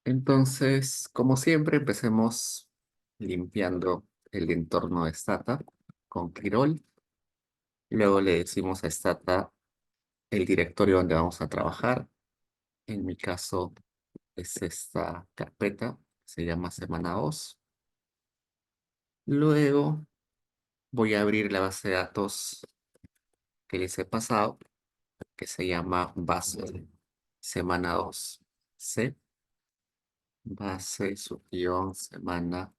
Entonces, como siempre, empecemos limpiando el entorno de Stata con Quirol. Luego le decimos a Stata el directorio donde vamos a trabajar. En mi caso es esta carpeta, se llama semana 2. Luego voy a abrir la base de datos que les he pasado, que se llama base semana 2 C, base subguión semana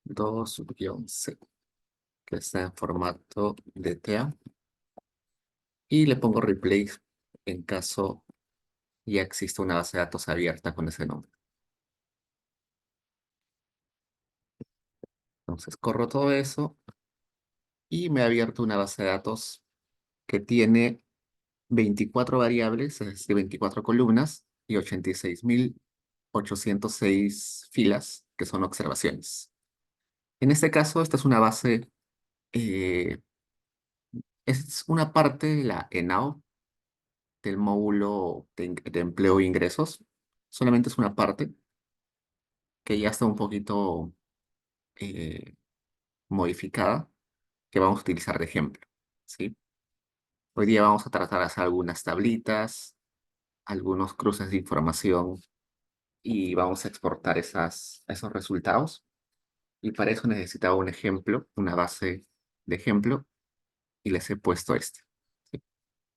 2 subguión C, que está en formato DTA, y le pongo replace en caso ya exista una base de datos abierta con ese nombre. Entonces corro todo eso y me ha abierto una base de datos que tiene 24 variables, es decir, 24 columnas y 86.806 filas, que son observaciones. En este caso, esta es una base, eh, es una parte de la ENAO, del módulo de empleo e ingresos. Solamente es una parte que ya está un poquito eh, modificada, que vamos a utilizar de ejemplo, ¿sí? Hoy día vamos a tratar de hacer algunas tablitas, algunos cruces de información y vamos a exportar esos resultados. Y para eso necesitaba un ejemplo, una base de ejemplo, y les he puesto este, ¿sí?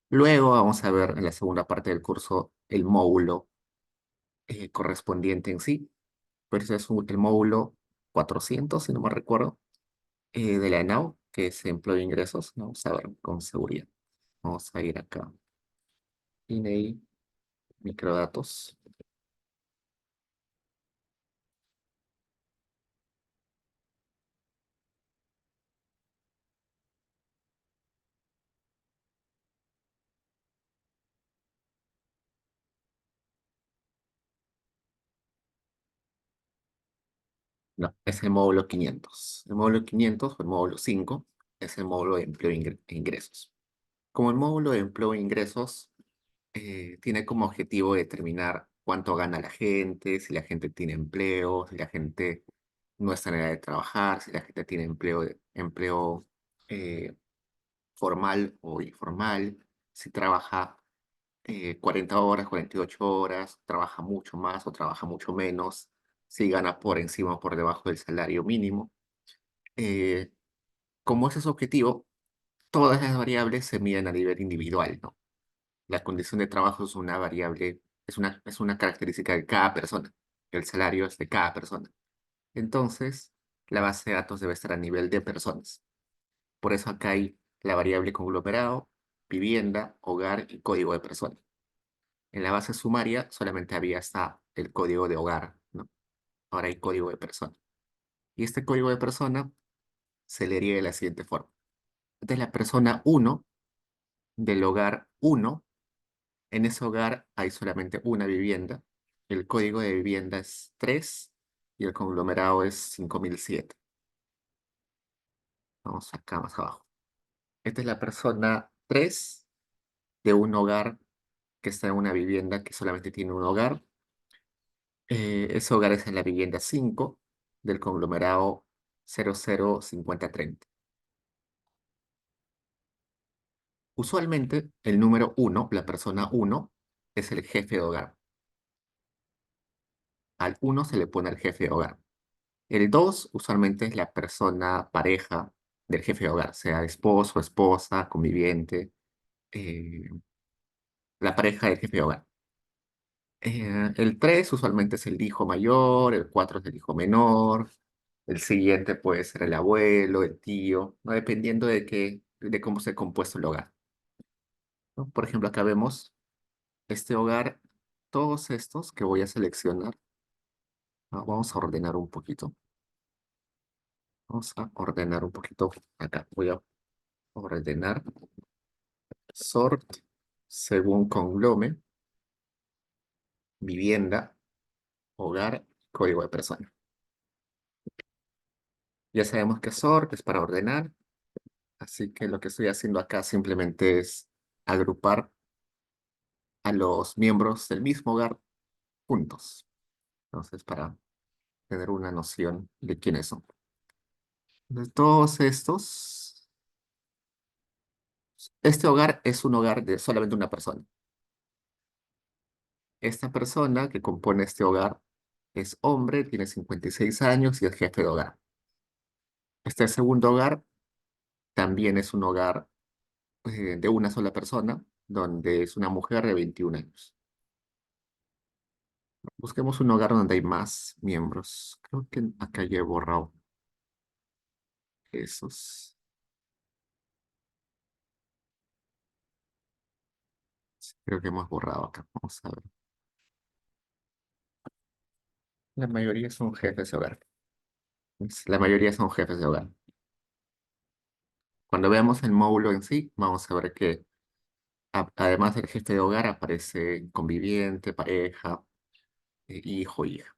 Luego vamos a ver en la segunda parte del curso el módulo correspondiente en sí. Pero ese es el módulo 400, si no me recuerdo, de la ENAU, que es empleo de ingresos. Vamos a ver con seguridad. Vamos a ir acá. INEI, microdatos. No, es el módulo 500. El módulo 500 o el módulo 5 es el módulo de empleo e ingresos. Como el módulo de empleo e ingresos tiene como objetivo determinar cuánto gana la gente, si la gente tiene empleo, si la gente no está en edad de trabajar, si la gente tiene empleo eh, formal o informal, si trabaja 40 horas, 48 horas, trabaja mucho más o trabaja mucho menos, si gana por encima o por debajo del salario mínimo. Eh, como ese es su objetivo, todas las variables se miden a nivel individual, ¿no? La condición de trabajo es una variable, es una característica de cada persona. El salario es de cada persona. Entonces, la base de datos debe estar a nivel de personas. Por eso acá hay la variable conglomerado, vivienda, hogar y código de persona. En la base sumaria solamente había hasta el código de hogar, ¿no? Ahora hay código de persona. Y este código de persona se leería de la siguiente forma. Esta es la persona uno del hogar uno. En ese hogar hay solamente una vivienda. El código de vivienda es 3 y el conglomerado es 5007. Vamos acá más abajo. Esta es la persona 3 de un hogar que está en una vivienda que solamente tiene un hogar. Ese hogar es en la vivienda 5 del conglomerado 005030. Usualmente el número uno, la persona uno, es el jefe de hogar. Al uno se le pone el jefe de hogar. El 2 usualmente es la persona pareja del jefe de hogar, sea esposo, esposa, conviviente, eh, la pareja del jefe de hogar. El 3 usualmente es el hijo mayor, el 4 es el hijo menor, el siguiente puede ser el abuelo, el tío, ¿no? Dependiendo de cómo se ha compuesto el hogar, ¿no? Por ejemplo, acá vemos este hogar, todos estos que voy a seleccionar, ¿no? Vamos a ordenar un poquito. Vamos a ordenar un poquito acá. Voy a ordenar sort según conglome, vivienda, hogar, código de persona. Ya sabemos que sort es para ordenar, así que lo que estoy haciendo acá simplemente es agrupar a los miembros del mismo hogar juntos. Entonces, para tener una noción de quiénes son. De todos estos, este hogar es un hogar de solamente una persona. Esta persona que compone este hogar es hombre, tiene 56 años y es jefe de hogar. Este segundo hogar también es un hogar de una sola persona, donde es una mujer de 21 años. Busquemos un hogar donde hay más miembros. Creo que acá ya he borrado esos. Creo que hemos borrado acá. Vamos a ver. La mayoría son jefes de hogar. La mayoría son jefes de hogar. Cuando veamos el módulo en sí, vamos a ver que además del jefe de hogar aparece conviviente, pareja, hijo, hija.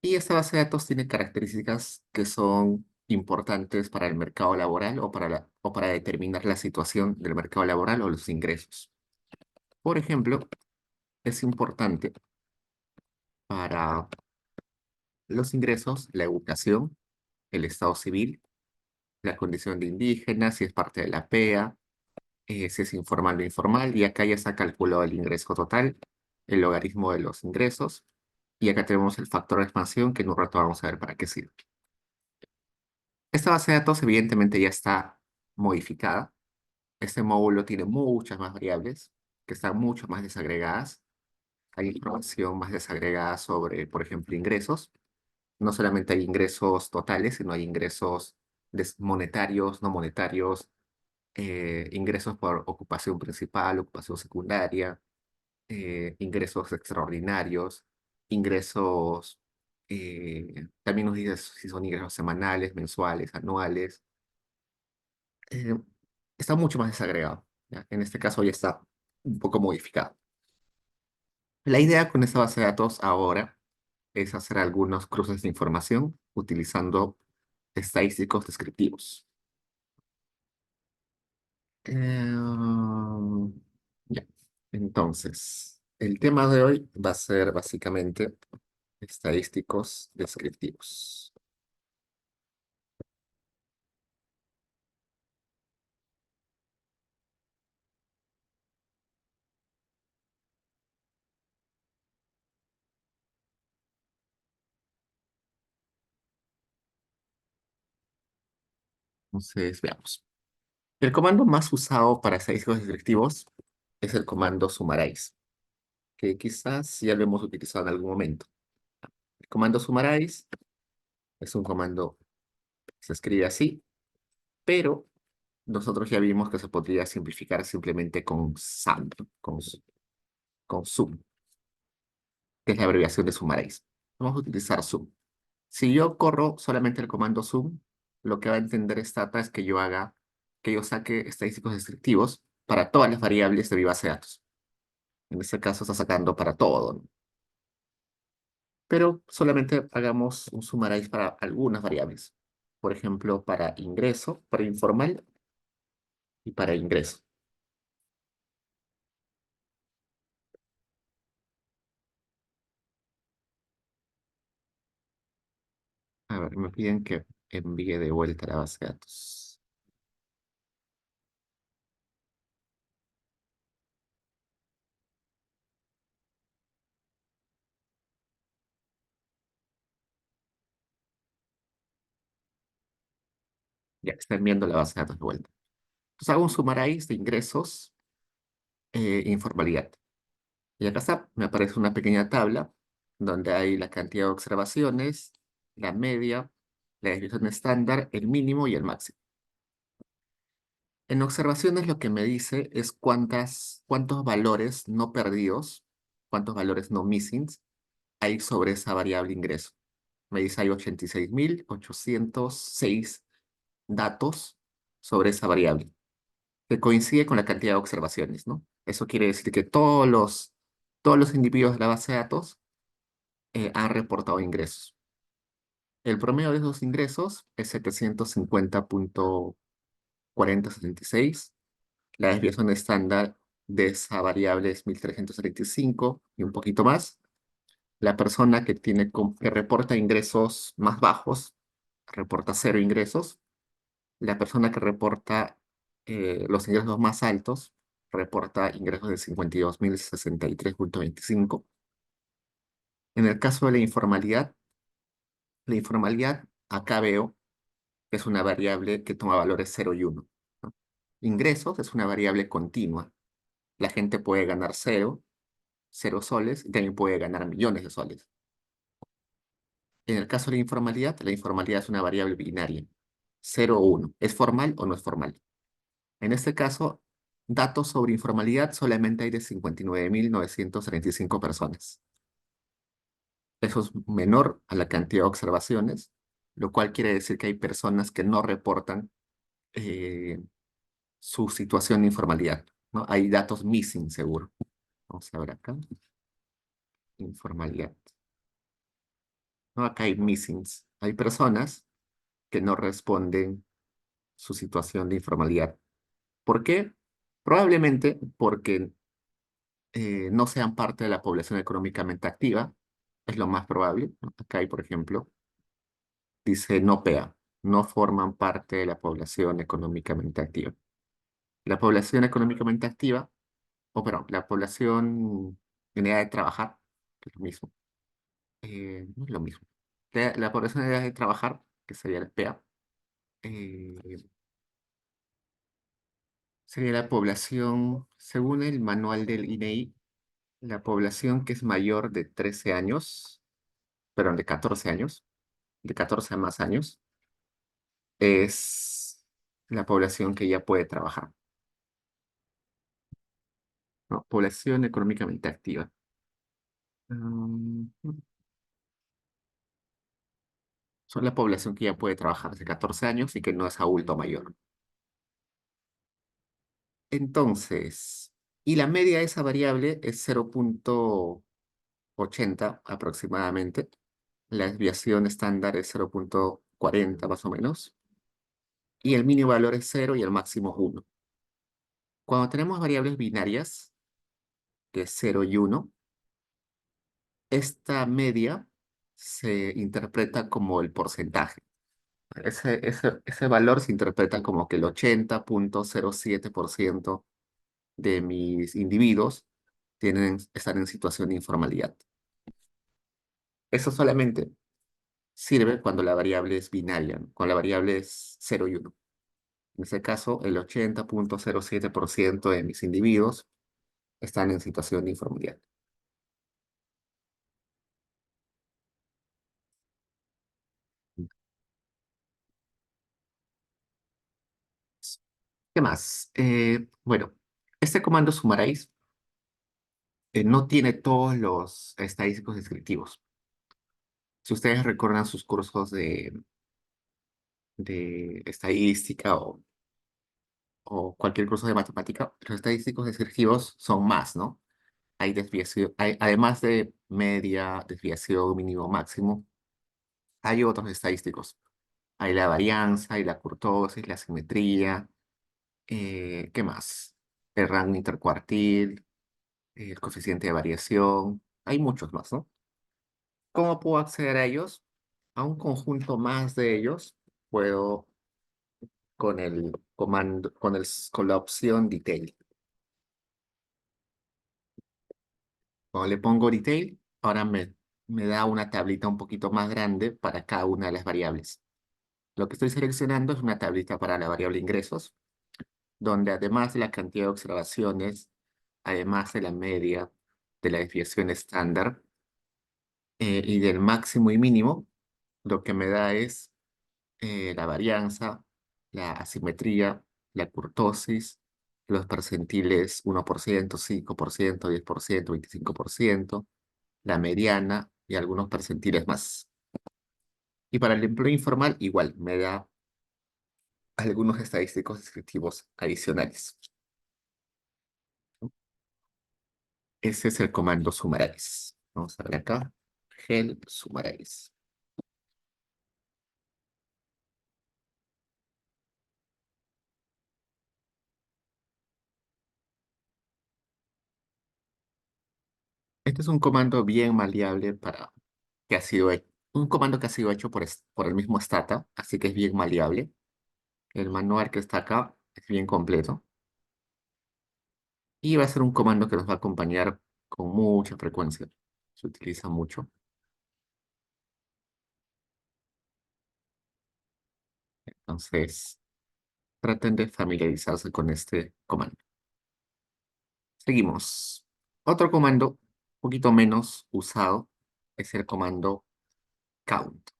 Y esta base de datos tiene características que son importantes para el mercado laboral o para determinar la situación del mercado laboral o los ingresos. Por ejemplo, es importante para los ingresos la educación, el estado civil, la condición de indígena, si es parte de la PEA, si es informal o informal, y acá ya está calculado el ingreso total, el logaritmo de los ingresos, y acá tenemos el factor de expansión que en un rato vamos a ver para qué sirve. Esta base de datos evidentemente ya está modificada. Este módulo tiene muchas más variables que están mucho más desagregadas. Hay información más desagregada sobre, por ejemplo, ingresos. No solamente hay ingresos totales, sino hay ingresos monetarios, no monetarios, ingresos por ocupación principal, ocupación secundaria, ingresos extraordinarios, ingresos, también nos dice si son ingresos semanales, mensuales, anuales. eh, Está mucho más desagregado. ¿Ya? En este caso ya está un poco modificado. La idea con esta base de datos ahora es hacer algunos cruces de información utilizando estadísticos descriptivos. Ya, entonces, el tema de hoy va a ser básicamente estadísticos descriptivos. Entonces, veamos. El comando más usado para estadísticos descriptivos es el comando summarize, que quizás ya lo hemos utilizado en algún momento. El comando summarize es un comando que se escribe así, pero nosotros ya vimos que se podría simplificar simplemente con SUM, con sum, que es la abreviación de summarize. Vamos a utilizar sum. Si yo corro solamente el comando sum, lo que va a entender esta data es que yo saque estadísticos descriptivos para todas las variables de mi base de datos. En este caso está sacando para todo, ¿no? Pero solamente hagamos un summarize para algunas variables. Por ejemplo, para ingreso, para informal y para ingreso. A ver, me piden que envíe de vuelta la base de datos. Ya está enviando la base de datos de vuelta. Entonces hago un summarize de ingresos e informalidad. Y acá está, me aparece una pequeña tabla donde hay la cantidad de observaciones, la media, la desviación estándar, el mínimo y el máximo. En observaciones lo que me dice es cuántos valores no perdidos, cuántos valores no missings hay sobre esa variable ingreso. Me dice hay 86.806 datos sobre esa variable, que coincide con la cantidad de observaciones, ¿no? Eso quiere decir que todos los individuos de la base de datos han reportado ingresos. El promedio de esos ingresos es 750.4076. La desviación estándar de esa variable es 1335 y un poquito más. La persona que que reporta ingresos más bajos, reporta cero ingresos. La persona que reporta los ingresos más altos, reporta ingresos de 52.063,25. En el caso de la informalidad, acá veo que es una variable que toma valores cero y uno, ¿no? Ingresos es una variable continua. La gente puede ganar cero soles, y también puede ganar millones de soles. En el caso de la informalidad es una variable binaria, cero o uno. ¿Es formal o no es formal? En este caso, datos sobre informalidad solamente hay de 59.935 personas. Eso es menor a la cantidad de observaciones, lo cual quiere decir que hay personas que no reportan eh, su situación de informalidad, ¿no? Hay datos missing, seguro. Vamos a ver acá, informalidad. ¿No? Acá hay missings. Hay personas que no responden su situación de informalidad. ¿Por qué? Probablemente porque no sean parte de la población económicamente activa, es lo más probable, ¿no? Acá hay, por ejemplo, dice no PEA, no forman parte de la población económicamente activa. La población económicamente activa, o perdón, la población en edad de trabajar, que es lo mismo, no es lo mismo. La población en edad de trabajar, que sería la PEA, eh, sería la población, según el manual del INEI, la población que es mayor de 13 años, perdón, de 14 años, de 14 a más años, es la población que ya puede trabajar, ¿no? Población económicamente activa. Mm, Son la población que ya puede trabajar de 14 años y que no es adulto mayor. Entonces, y la media de esa variable es 0,80 aproximadamente. La desviación estándar es 0,40 más o menos. Y el mínimo valor es cero y el máximo es 1. Cuando tenemos variables binarias, que es 0 y 1, esta media se interpreta como el porcentaje. Ese valor se interpreta como que el 80,07% de mis individuos están en situación de informalidad. Eso solamente sirve cuando la variable es binaria, ¿no? Cuando la variable es cero y uno. En este caso, el 80,07% de mis individuos están en situación de informalidad. ¿Qué más? Bueno, este comando summarize no tiene todos los estadísticos descriptivos. Si ustedes recuerdan sus cursos de estadística o cualquier curso de matemática, los estadísticos descriptivos son más, ¿no? Hay desviación, además de media, desviación, mínimo, máximo, hay otros estadísticos. Hay la varianza, hay la kurtosis, la simetría, ¿qué más? El rango intercuartil, el coeficiente de variación, hay muchos más, ¿no? ¿Cómo puedo acceder a ellos? A un conjunto más de ellos, puedo con el comando, con la opción detail. Cuando le pongo detail, ahora me da una tablita un poquito más grande para cada una de las variables. Lo que estoy seleccionando es una tablita para la variable ingresos, donde además de la cantidad de observaciones, además de la media, de la desviación estándar y del máximo y mínimo, lo que me da es la varianza, la asimetría, la kurtosis, los percentiles 1%, 5%, 10%, 25%, la mediana y algunos percentiles más. Y para el empleo informal, igual, me da algunos estadísticos descriptivos adicionales. Ese es el comando summarize. Vamos a ver acá. Help summarize. Este es un comando bien maleable que ha sido un comando que ha sido hecho por el mismo Stata, así que es bien maleable. El manual que está acá es bien completo y va a ser un comando que nos va a acompañar con mucha frecuencia. Se utiliza mucho. Entonces, traten de familiarizarse con este comando. Seguimos. Otro comando, un poquito menos usado, es el comando count,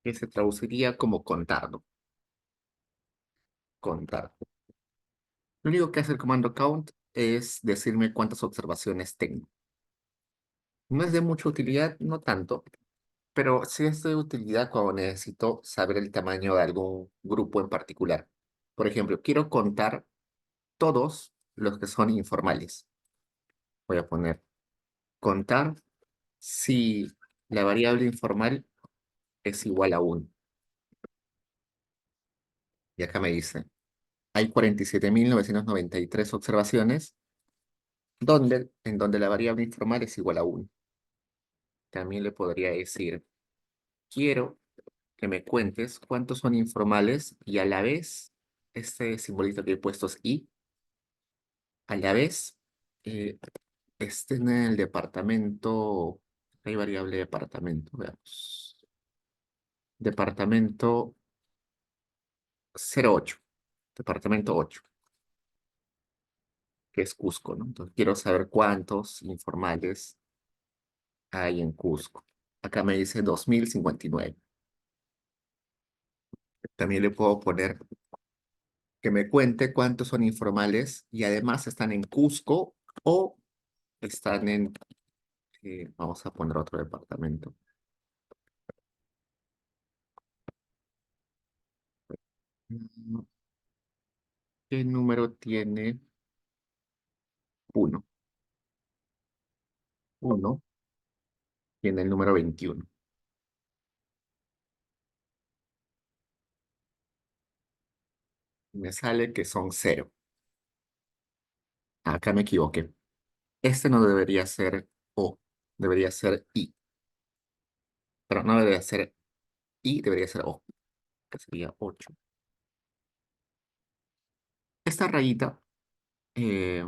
que se traduciría como contar, ¿no? Contar. Lo único que hace el comando count es decirme cuántas observaciones tengo. No es de mucha utilidad, no tanto, pero sí es de utilidad cuando necesito saber el tamaño de algún grupo en particular. Por ejemplo, quiero contar todos los que son informales. Voy a poner contar si la variable informal es igual a 1. Y acá me dice, hay 47.993 observaciones en donde la variable informal es igual a 1. También le podría decir, quiero que me cuentes cuántos son informales y a la vez, este simbolito que he puesto es i, a la vez, eh, estén en el departamento, hay variable departamento, veamos, departamento 08, departamento 8, que es Cusco, ¿no? Entonces quiero saber cuántos informales hay en Cusco. Acá me dice 2059. También le puedo poner que me cuente cuántos son informales y además están en Cusco o están en, vamos a poner otro departamento. Mm, ¿Qué número tiene uno? Uno tiene el número 21. Me sale que son cero. Acá me equivoqué. Este no debería ser O, debería ser I. Pero no debería ser I, debería ser O, que sería 8. Esta rayita eh,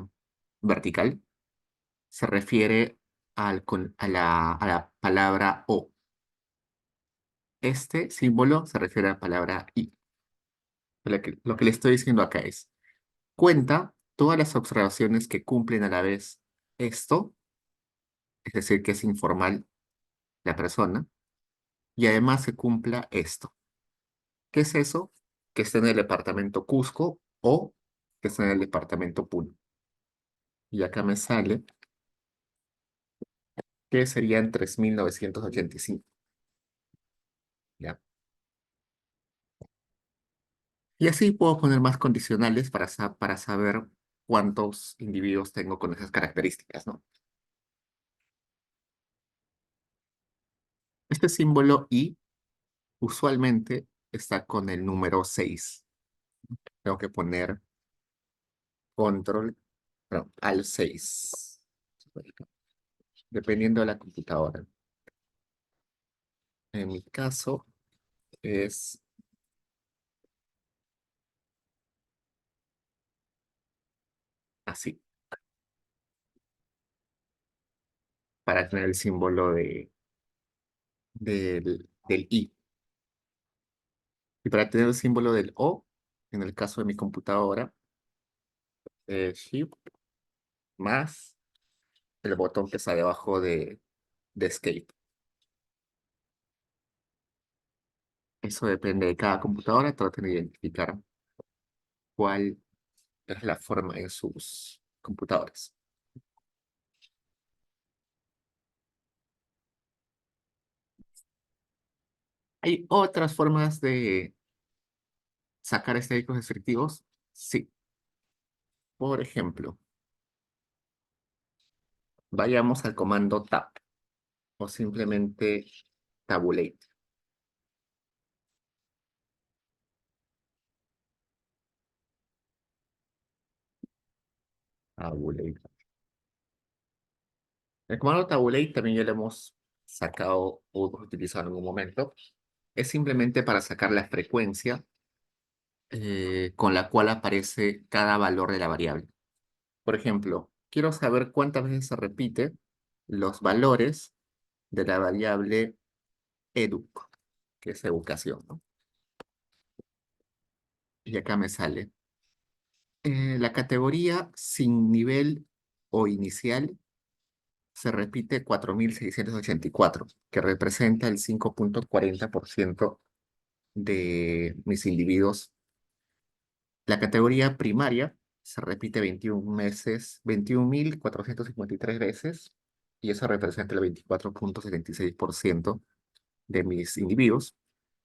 vertical se refiere a la palabra O. Este símbolo se refiere a la palabra I. Lo que le estoy diciendo acá es, cuenta todas las observaciones que cumplen a la vez esto, es decir, que es informal la persona, y además se cumpla esto. ¿Qué es eso? Que esté en el departamento Cusco o que esté en el departamento Puno. Y acá me sale que serían 3.985. ¿Ya? Y así puedo poner más condicionales para saber cuántos individuos tengo con esas características, ¿no? Este símbolo I usualmente está con el número 6. Tengo que poner control, perdón, al 6, dependiendo de la computadora. En mi caso es así, para tener el símbolo del I. Y para tener el símbolo del O, en el caso de mi computadora, Shift más el botón que está debajo de Escape. Eso depende de cada computadora, traten de identificar cuál es la forma en sus computadoras. ¿Hay otras formas de sacar estadísticos descriptivos? Sí. Por ejemplo, vayamos al comando tab o simplemente tabulate. Tabulate. El comando tabulate también ya lo hemos sacado o utilizado en algún momento. Es simplemente para sacar la frecuencia con la cual aparece cada valor de la variable. Por ejemplo, quiero saber cuántas veces se repite los valores de la variable educ, que es educación, ¿no? Y acá me sale la categoría sin nivel o inicial se repite 4.684, que representa el 5,40% de mis individuos. La categoría primaria se repite 21.453 veces, y eso representa el 24,76% de mis individuos.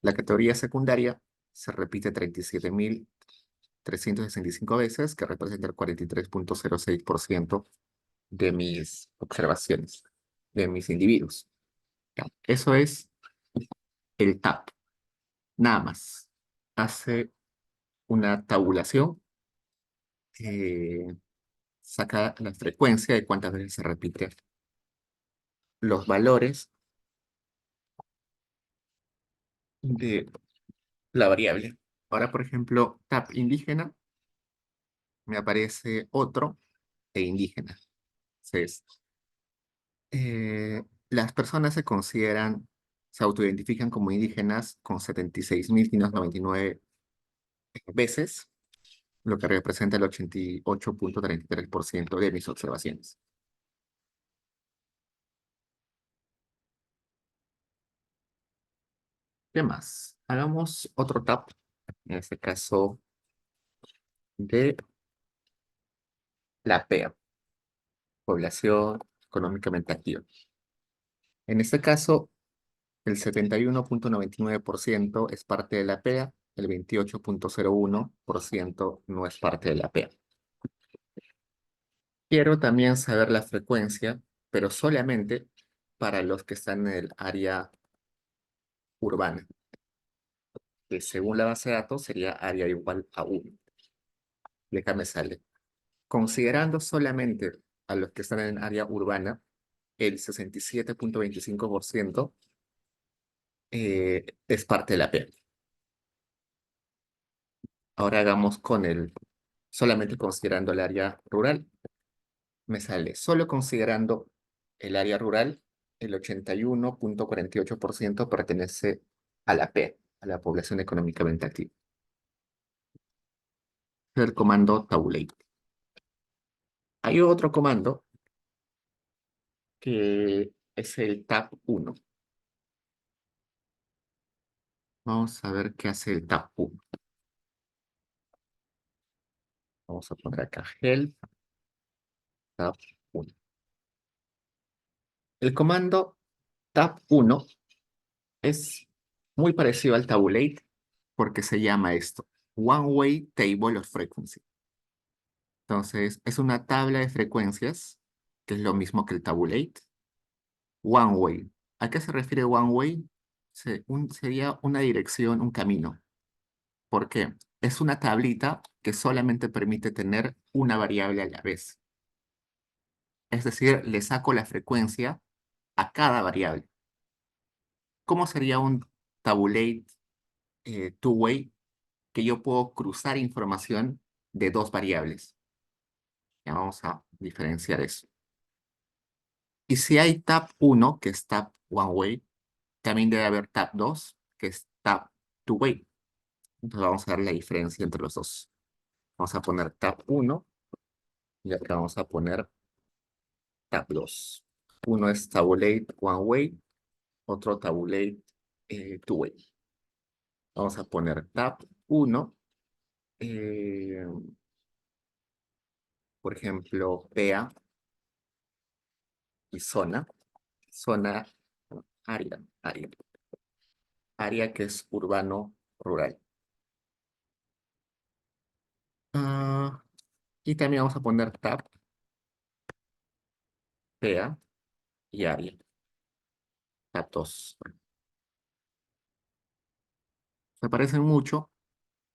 La categoría secundaria se repite 37.365 veces, que representa el 43,06% de mis observaciones, de mis individuos. Ya, eso es el TAP, nada más. Hace una tabulación, saca la frecuencia de cuántas veces se repite los valores de la variable. Ahora, por ejemplo, TAP indígena, me aparece otro e indígena. Entonces, las personas se autoidentifican como indígenas con 76.599 veces, lo que representa el 88,33% de mis observaciones. ¿Qué más? Hagamos otro TAP, en este caso de la PEA, población económicamente activa. En este caso, el 71,99% es parte de la PEA, el 28,01% no es parte de la PEA. Quiero también saber la frecuencia, pero solamente para los que están en el área urbana, que según la base de datos sería área igual a 1. Y acá me sale. Considerando solamente a los que están en área urbana, el 67,25% es parte de la PEA. Ahora hagamos con solamente considerando el área rural. Me sale, solo considerando el área rural, el 81,48% pertenece a la P, a la población económicamente activa. El comando tabulate. Hay otro comando que es el tab1. Vamos a ver qué hace el tab1. Vamos a poner acá help tab1. El comando tab1 es muy parecido al tabulate porque se llama esto One Way Table of Frequency. Entonces, es una tabla de frecuencias, que es lo mismo que el tabulate. One Way. ¿A qué se refiere One Way? Sería una dirección, un camino. ¿Por qué? Es una tablita que solamente permite tener una variable a la vez. Es decir, le saco la frecuencia a cada variable. ¿Cómo sería un tabulate two-way? Que yo puedo cruzar información de dos variables. Ya vamos a diferenciar eso. Y si hay tab 1, que es tab one way, también debe haber tab 2, que es tab two way. Entonces vamos a ver la diferencia entre los dos. Vamos a poner tab 1 y acá vamos a poner tab 2. Uno es tabulate one way, otro tabulate two way. Vamos a poner tab 1, eh, por ejemplo, PEA y zona. Zona, área. Área que es urbano-rural. Y también vamos a poner tab, PEA y área. Tab 2. Se parecen mucho,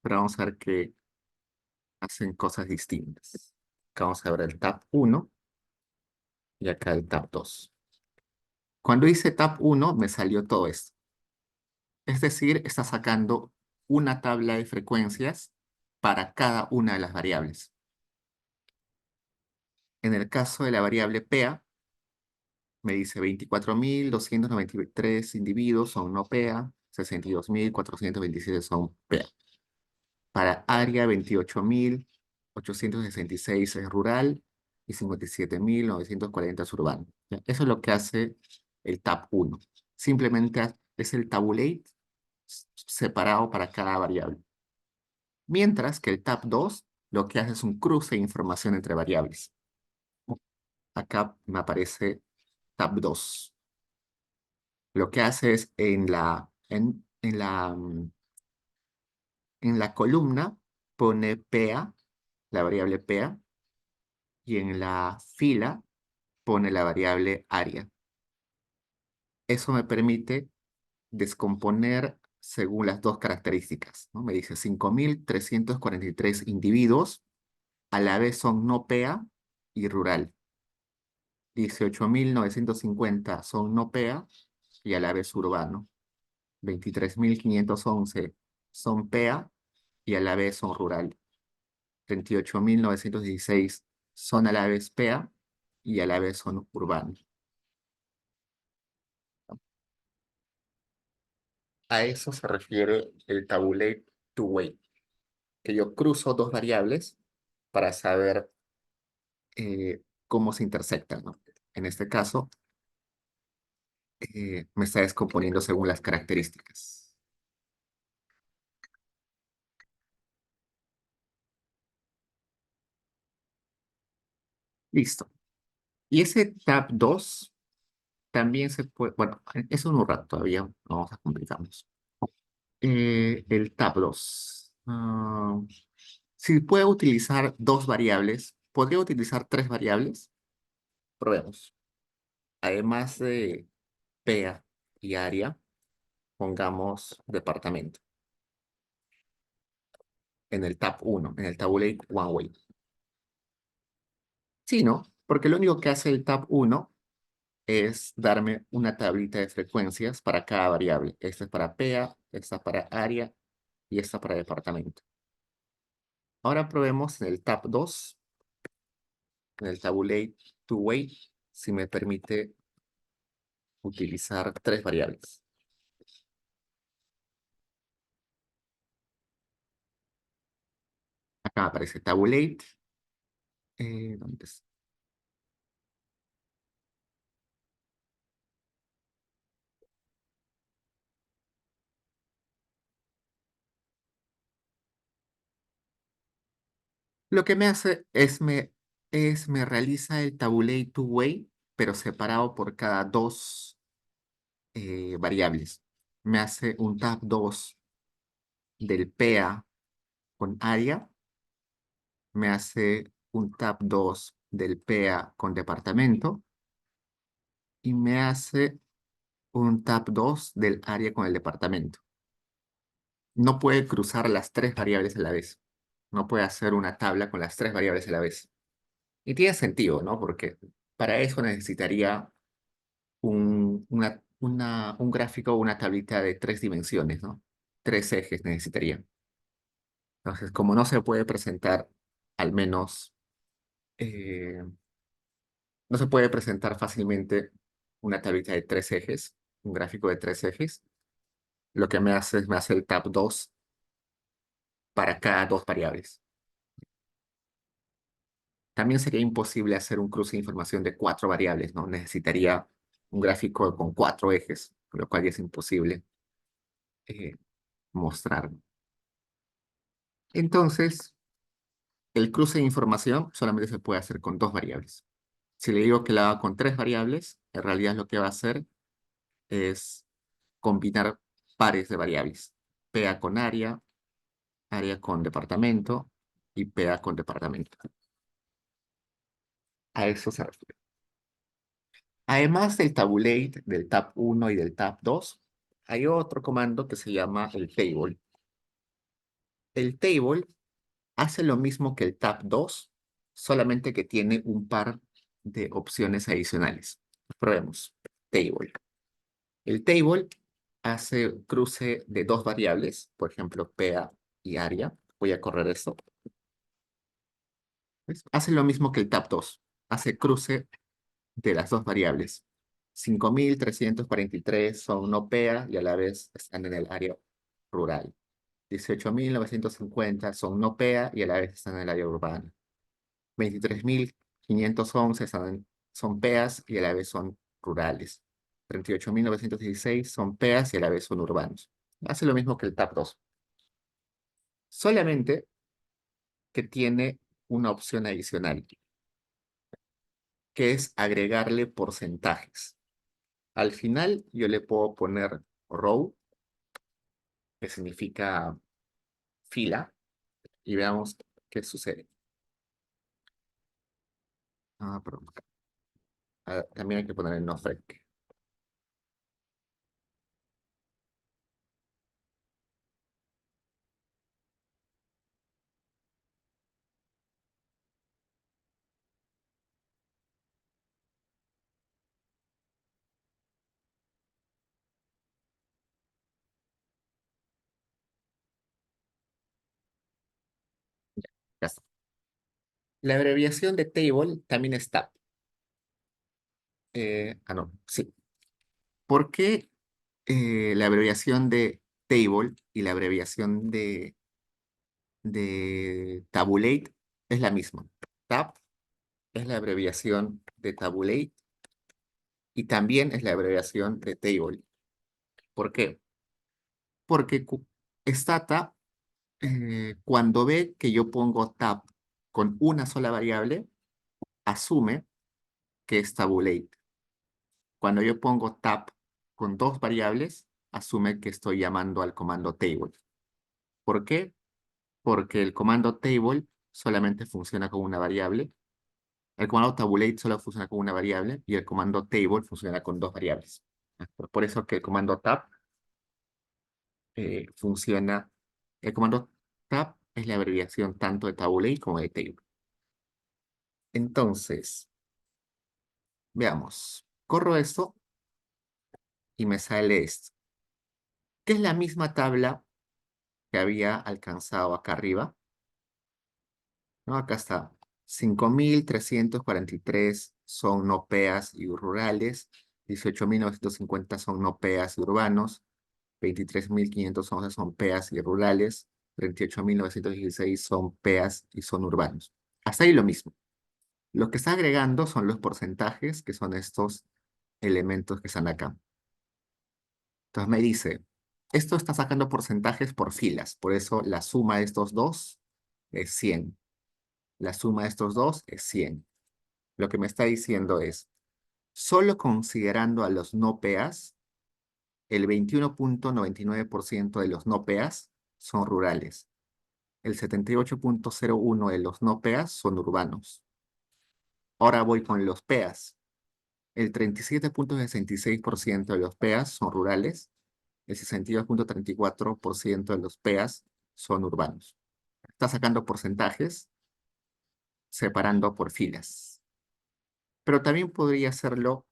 pero vamos a ver que hacen cosas distintas. Acá vamos a ver el tab 1. y acá el tab 2. Cuando hice tab 1 me salió todo esto. Es decir, está sacando una tabla de frecuencias para cada una de las variables. En el caso de la variable PEA, me dice 24.293 individuos son no PEA, 62.427 son PEA. Para área, 28.866 es rural y 57.940 es urbano. ¿Ya? Eso es lo que hace el tab 1. Simplemente es el tabulate separado para cada variable. Mientras que el tab 2 lo que hace es un cruce de información entre variables. Acá me aparece tab 2. Lo que hace es en la columna pone PEA, la variable PEA, y en la fila pone la variable área. Eso me permite descomponer según las dos características, ¿no? Me dice 5.343 individuos, a la vez son no PEA y rural. 18.950 son no PEA y a la vez urbano. 23.511 son PEA y a la vez son rural. 38.916 son a la vez PEA y a la vez son urbanos. A eso se refiere el tabulate two-way, que yo cruzo dos variables para saber cómo se intersectan, ¿no? En este caso, me está descomponiendo según las características. Listo. Y ese tab 2 también se puede, bueno, eso en un rato todavía, no vamos a complicarnos. El tab 2. Si puedo utilizar dos variables, ¿podría utilizar tres variables? Probemos. Además de PEA y área, pongamos departamento en el tab 1, en el tabulate one way. Sí, ¿no? Porque lo único que hace el tab 1 es darme una tablita de frecuencias para cada variable. Esta es para PEA, esta para área y esta para departamento. Ahora probemos en el tab 2, en el tabulate two-way, si me permite utilizar tres variables. Acá aparece tabulate. ¿Dónde está? Lo que me hace es me realiza el tabulate two-way, pero separado por cada dos variables. Me hace un tab 2 del PEA con área, me hace un tab 2 del PEA con departamento y me hace un tab 2 del área con el departamento. No puede cruzar las tres variables a la vez. No puede hacer una tabla con las tres variables a la vez. Y tiene sentido, ¿no? Porque para eso necesitaría un gráfico o una tablita de tres dimensiones, ¿no? Tres ejes necesitaría. Entonces, como no se puede presentar, al menos, eh, no se puede presentar fácilmente una tablita de tres ejes, un gráfico de tres ejes, lo que me hace es me hace el tab 2 para cada dos variables. También sería imposible hacer un cruce de información de cuatro variables, ¿no? Necesitaría un gráfico con cuatro ejes, lo cual ya es imposible eh, mostrar. Entonces, el cruce de información solamente se puede hacer con dos variables. Si le digo que la haga con tres variables, en realidad lo que va a hacer es combinar pares de variables. PEA con área con departamento y PEA con departamento. A eso se refiere. Además del tabulate, del tab 1 y del tab 2, hay otro comando que se llama el table. El table hace lo mismo que el tab 2, solamente que tiene un par de opciones adicionales. Probemos. Table. El table hace cruce de dos variables, por ejemplo, PA y área. Voy a correr esto. ¿Ves? Hace lo mismo que el tab 2. Hace cruce de las dos variables. 5.343 son no PA y a la vez están en el área rural. 18.950 son no PA y a la vez están en el área urbana. 23.511 son PEAs y a la vez son rurales. 38.916 son PEAs y a la vez son urbanos. Hace lo mismo que el tab 2. Solamente que tiene una opción adicional, que es agregarle porcentajes. Al final yo le puedo poner row, que significa fila, y veamos qué sucede. Perdón. También hay que poner el no freq. Ya está. La abreviación de table también es tab. No, sí. ¿Por qué la abreviación de table y la abreviación de tabulate es la misma? Tab es la abreviación de tabulate y también es la abreviación de table. ¿Por qué? Porque Stata, cuando ve que yo pongo tab con una sola variable, asume que es tabulate. Cuando yo pongo tab con dos variables, asume que estoy llamando al comando table. ¿Por qué? Porque el comando table solamente funciona con una variable, el comando tabulate solo funciona con una variable y el comando table funciona con dos variables. Por eso que el comando tab funciona, el comando tab es la abreviación tanto de tabulate como de table. Entonces, veamos, corro esto y me sale esto, que es la misma tabla que había alcanzado acá arriba, ¿no? Acá está. 5.343 son no PEAs y rurales. 18.950 son no PEAs y urbanos. 23.511 son PEAs y rurales. 38.916 son PEAs y son urbanos. Hasta ahí lo mismo. Lo que está agregando son los porcentajes, que son estos elementos que están acá. Entonces me dice, esto está sacando porcentajes por filas. Por eso la suma de estos dos es 100. La suma de estos dos es 100. Lo que me está diciendo es, solo considerando a los no PEAs, el 21.99% de los no PEAs son rurales. El 78.01% de los no PEAs son urbanos. Ahora voy con los PEAs. El 37.66% de los PEAs son rurales. El 62.34% de los PEAs son urbanos. Está sacando porcentajes, separando por filas. Pero también podría hacerlo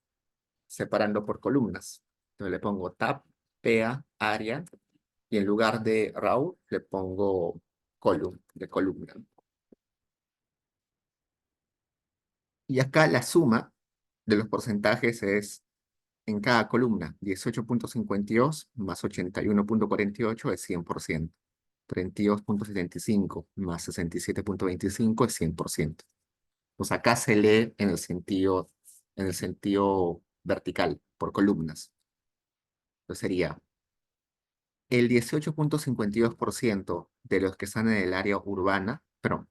separando por columnas. Entonces le pongo tab, PA, área, y en lugar de row le pongo de columna. Y acá la suma de los porcentajes es en cada columna, 18.52 más 81.48 es 100%. 32.75 más 67.25 es 100%. Pues acá se lee en el sentido vertical, por columnas. Entonces sería el 18.52% de los que están en el área urbana, perdón,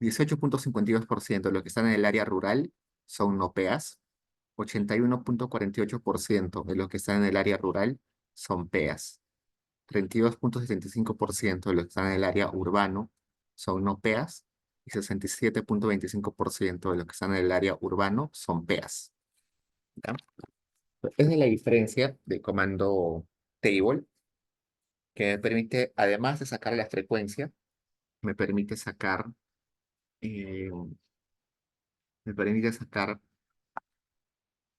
18.52% de los que están en el área rural son no PEAs, 81.48% de los que están en el área rural son PEAs, 32.75% de los que están en el área urbano son no PEAs y 67.25% de los que están en el área urbano son PEAs. ¿Ya? Esa es la diferencia del comando table, que me permite, además de sacar la frecuencia, me permite sacar, eh, me permite sacar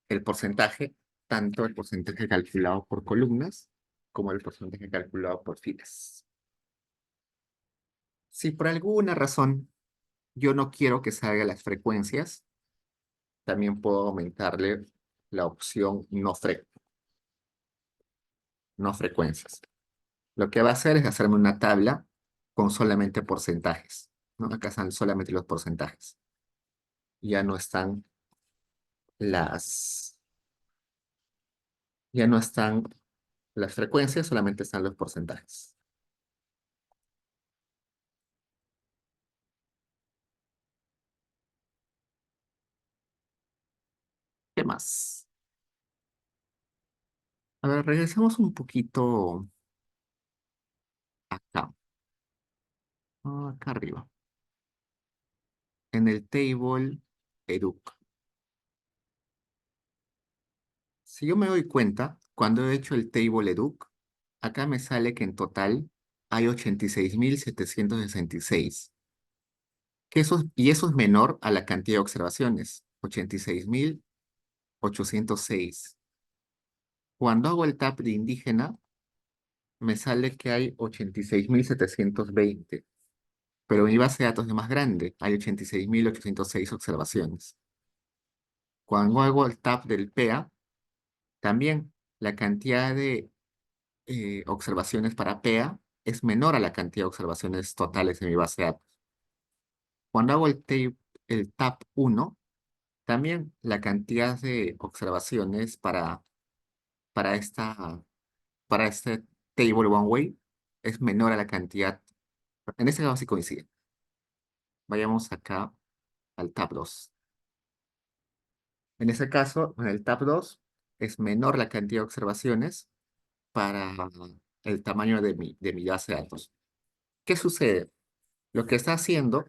el porcentaje, tanto el porcentaje calculado por columnas como el porcentaje calculado por filas. Si por alguna razón yo no quiero que salga las frecuencias, también puedo aumentarle la opción no frecuencias. Lo que va a hacer es hacerme una tabla con solamente porcentajes, ¿no? Acá están solamente los porcentajes. Ya no están las, ya no están las frecuencias, solamente están los porcentajes. ¿Qué más? A ver, regresemos un poquito acá, acá arriba, en el table educ. Si yo me doy cuenta, cuando he hecho el table educ, acá me sale que en total hay 86.766. Y eso es menor a la cantidad de observaciones, 86.806. Cuando hago el tab de indígena, me sale que hay 86.720. Pero mi base de datos es más grande, hay 86.806 observaciones. Cuando hago el tab del PEA, también la cantidad de observaciones para PEA es menor a la cantidad de observaciones totales de mi base de datos. Cuando hago el tab 1, también la cantidad de observaciones para, esta, para este table one way es menor a la cantidad. En este caso sí coincide. Vayamos acá al tab 2. En ese caso, en el tab 2 es menor la cantidad de observaciones para el tamaño de mi base de datos. ¿Qué sucede? Lo que está haciendo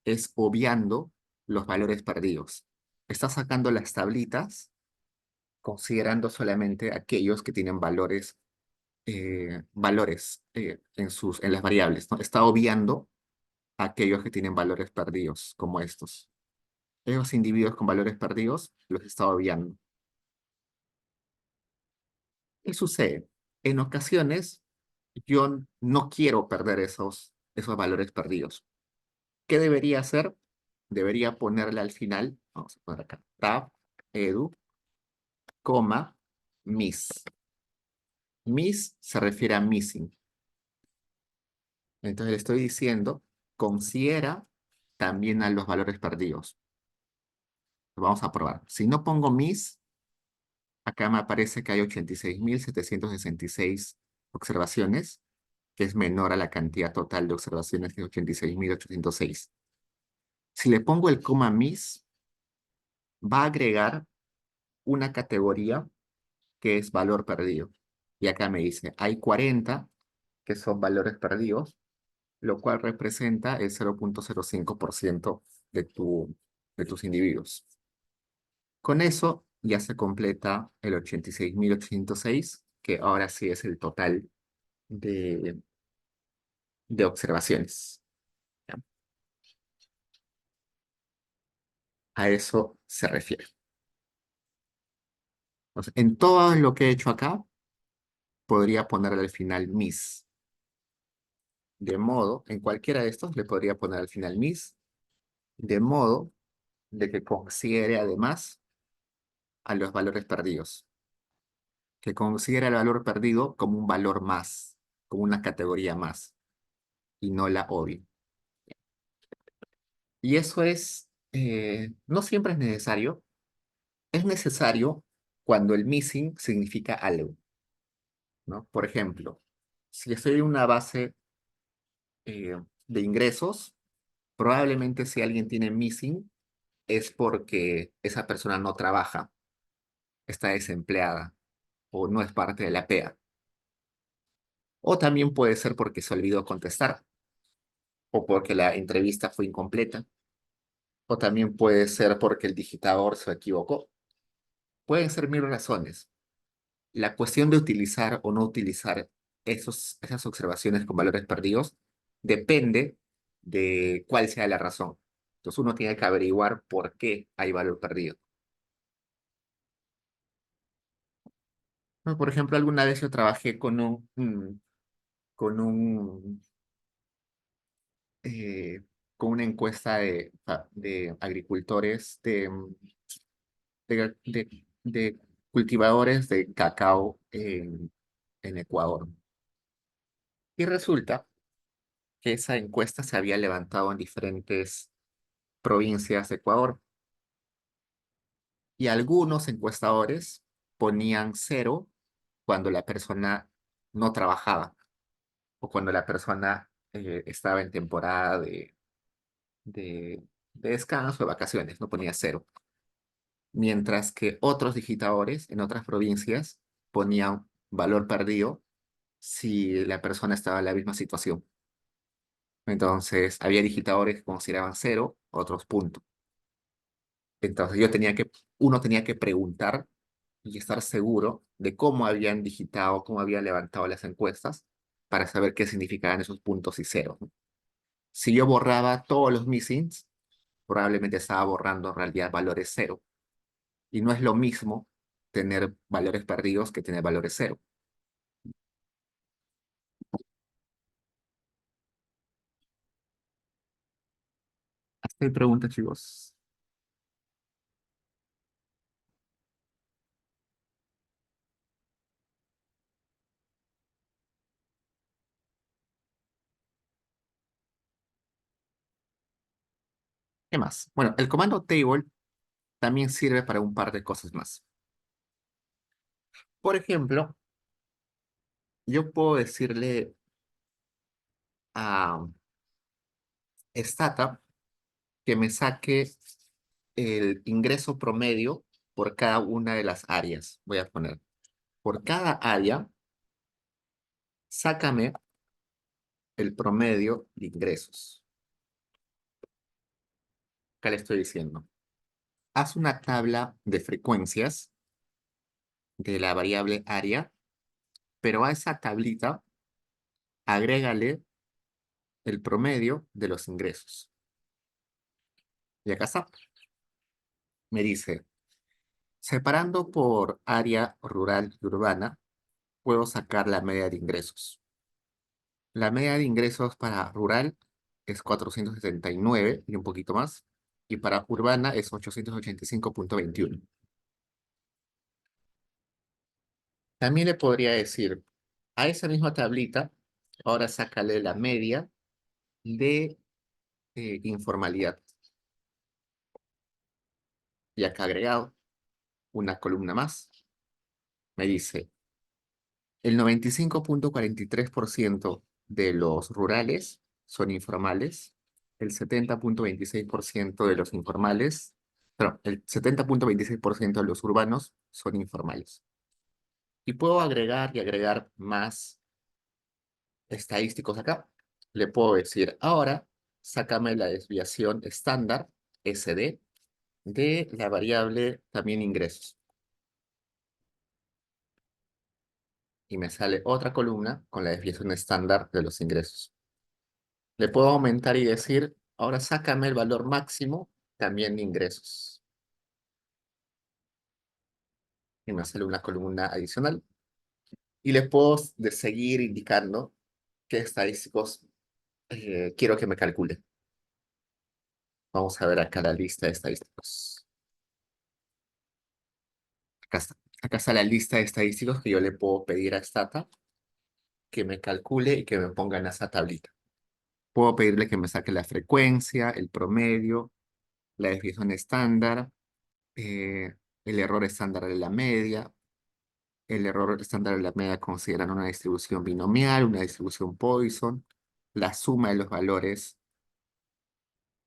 es obviando los valores perdidos. Está sacando las tablitas considerando solamente aquellos que tienen valores en las variables, ¿no? Está obviando aquellos que tienen valores perdidos, como estos. Esos individuos con valores perdidos los está obviando. ¿Qué sucede? En ocasiones, yo no quiero perder esos valores perdidos. ¿Qué debería hacer? Debería ponerle al final, vamos a poner acá, tab, edu, coma, miss. Miss se refiere a missing. Entonces le estoy diciendo, considera también a los valores perdidos. Vamos a probar. Si no pongo miss, acá me aparece que hay 86.766 observaciones, que es menor a la cantidad total de observaciones de 86.806. Si le pongo el coma miss, va a agregar una categoría que es valor perdido. Y acá me dice, hay 40 que son valores perdidos, lo cual representa el 0.05% de tus individuos. Con eso ya se completa el 86.806, que ahora sí es el total de, de observaciones. ¿Ya? A eso se refiere. Entonces, en todo lo que he hecho acá, podría ponerle al final mis. De modo, en cualquiera de estos le podría poner al final mis, de modo de que considere además a los valores perdidos, que considere el valor perdido como un valor más, como una categoría más, y no la obvie. Y eso no siempre es necesario. Es necesario cuando el missing significa algo, ¿no? Por ejemplo, si estoy en una base de ingresos, probablemente si alguien tiene missing es porque esa persona no trabaja, está desempleada o no es parte de la PEA. O también puede ser porque se olvidó contestar o porque la entrevista fue incompleta. O también puede ser porque el digitador se equivocó. Pueden ser mil razones. La cuestión de utilizar o no utilizar esas observaciones con valores perdidos depende de cuál sea la razón. Entonces uno tiene que averiguar por qué hay valor perdido. Bueno, por ejemplo, alguna vez yo trabajé con eh, con una encuesta de agricultores, de cultivadores de cacao en Ecuador. Y resulta que esa encuesta se había levantado en diferentes provincias de Ecuador y algunos encuestadores ponían cero cuando la persona no trabajaba o cuando la persona estaba en temporada de, de descanso, de vacaciones, no ponía cero. Mientras que otros digitadores en otras provincias ponían valor perdido si la persona estaba en la misma situación. Entonces, había digitadores que consideraban cero, otros punto. Entonces, uno tenía que preguntar y estar seguro de cómo habían digitado, cómo habían levantado las encuestas para saber qué significaban esos puntos y ceros, ¿no? Si yo borraba todos los missings, probablemente estaba borrando en realidad valores cero. Y no es lo mismo tener valores perdidos que tener valores cero. Hasta ahí pregunta, chicos. ¿Qué más? Bueno, el comando table también sirve para un par de cosas más. Por ejemplo, yo puedo decirle a Stata que me saque el ingreso promedio por cada una de las áreas. Voy a poner, por cada área, sácame el promedio de ingresos. Acá le estoy diciendo, haz una tabla de frecuencias de la variable área, pero a esa tablita agrégale el promedio de los ingresos. Y acá está. Me dice, separando por área rural y urbana, puedo sacar la media de ingresos. La media de ingresos para rural es 479 y un poquito más, y para urbana es 885,21. También le podría decir, a esa misma tablita, ahora sácale la media de informalidad. Y acá agregado una columna más, me dice, el 95,43% de los rurales son informales, el 70,26% de los informales, perdón, el 70,26% de los urbanos son informales. Y puedo agregar y agregar más estadísticos acá. Le puedo decir, ahora, sácame la desviación estándar, SD, de la variable también ingresos. Y me sale otra columna con la desviación estándar de los ingresos. Le puedo aumentar y decir, ahora sácame el valor máximo también de ingresos. Y me sale una columna adicional. Y le puedo seguir indicando qué estadísticos quiero que me calcule. Vamos a ver acá la lista de estadísticos. Acá está. Acá está la lista de estadísticos que yo le puedo pedir a Stata que me calcule y que me ponga en esa tablita. Puedo pedirle que me saque la frecuencia, el promedio, la desviación estándar, eh, el error estándar de la media, el error estándar de la media consideran una distribución binomial, una distribución Poisson, la suma de los valores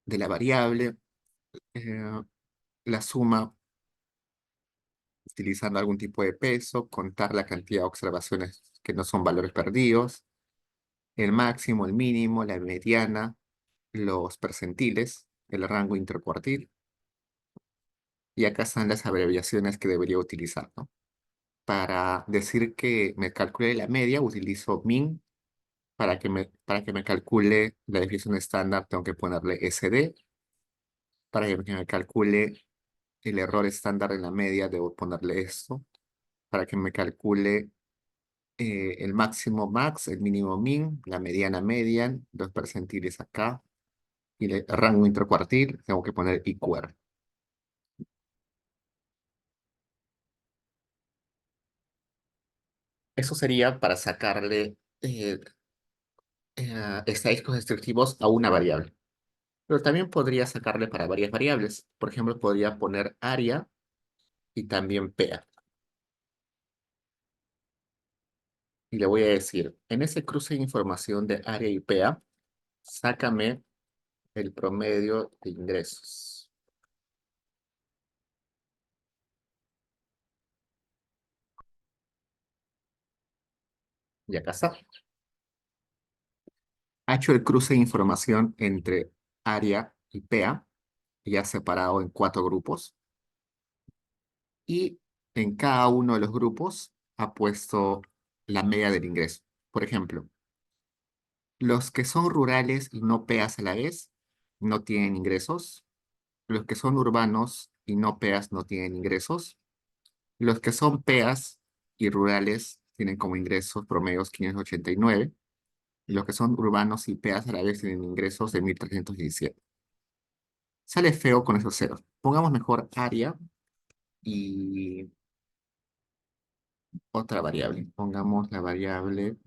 de la variable, eh, la suma utilizando algún tipo de peso, contar la cantidad de observaciones que no son valores perdidos, el máximo, el mínimo, la mediana, los percentiles, el rango intercuartil, y acá están las abreviaciones que debería utilizar, ¿no? Para decir que me calcule la media, utilizo min. Para que me calcule la desviación estándar, tengo que ponerle SD. Para que me calcule el error estándar en la media, debo ponerle esto. para que me calcule el máximo max, el mínimo min, la mediana median, los percentiles acá, y el rango intercuartil, tengo que poner IQR. Eso sería para sacarle estadísticos descriptivos a una variable. Pero también podría sacarle para varias variables. Por ejemplo, podría poner área y también PEA. Y le voy a decir, en ese cruce de información de área y PEA, sácame el promedio de ingresos. Y acá está. Ha hecho el cruce de información entre área y PEA, ya separado en 4 grupos. Y en cada uno de los grupos ha puesto la media del ingreso. Por ejemplo, los que son rurales y no PEAs a la vez no tienen ingresos. Los que son urbanos y no PEAs no tienen ingresos. Los que son PEAs y rurales tienen como ingresos promedios 589. Y los que son urbanos y PEAs a la vez tienen ingresos de 1317. Sale feo con esos ceros. Pongamos mejor área y otra variable. Pongamos la variable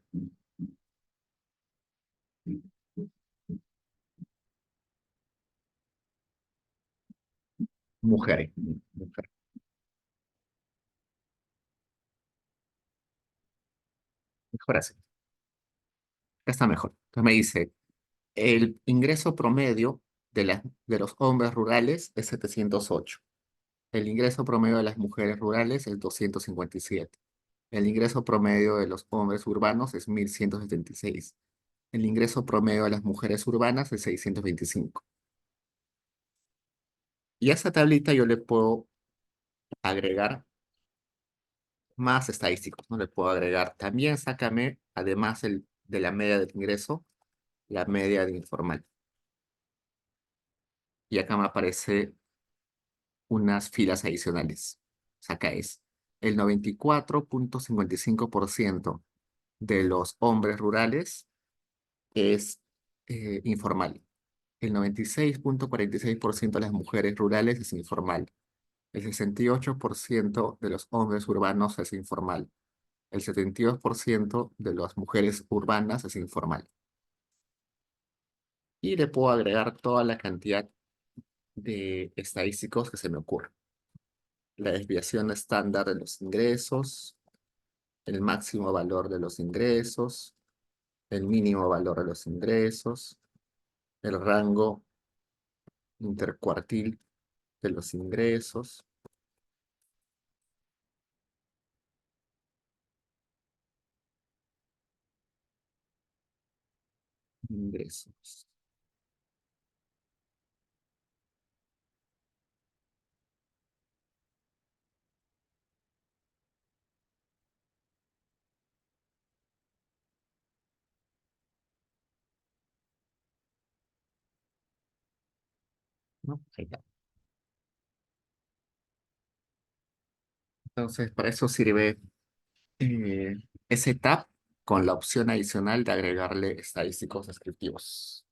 mujer. Mujer. Mejor así. Está mejor. Entonces me dice, el ingreso promedio de los hombres rurales es 708. El ingreso promedio de las mujeres rurales es 257. El ingreso promedio de los hombres urbanos es 1176. El ingreso promedio de las mujeres urbanas es 625. Y a esa tablita yo le puedo agregar más estadísticos, ¿no? Le puedo agregar, también sácame, además de la media del ingreso, la media de informal. Y acá me aparece unas filas adicionales. Acá es el 94,55% de los hombres rurales es informal. El 96,46% de las mujeres rurales es informal. El 68% de los hombres urbanos es informal. El 72% de las mujeres urbanas es informal. Y le puedo agregar toda la cantidad de estadísticos que se me ocurra. La desviación estándar de los ingresos, el máximo valor de los ingresos, el mínimo valor de los ingresos, el rango intercuartil de los ingresos. ¿No? Ahí está. Entonces, para eso sirve eh, ese tab con la opción adicional de agregarle estadísticos descriptivos.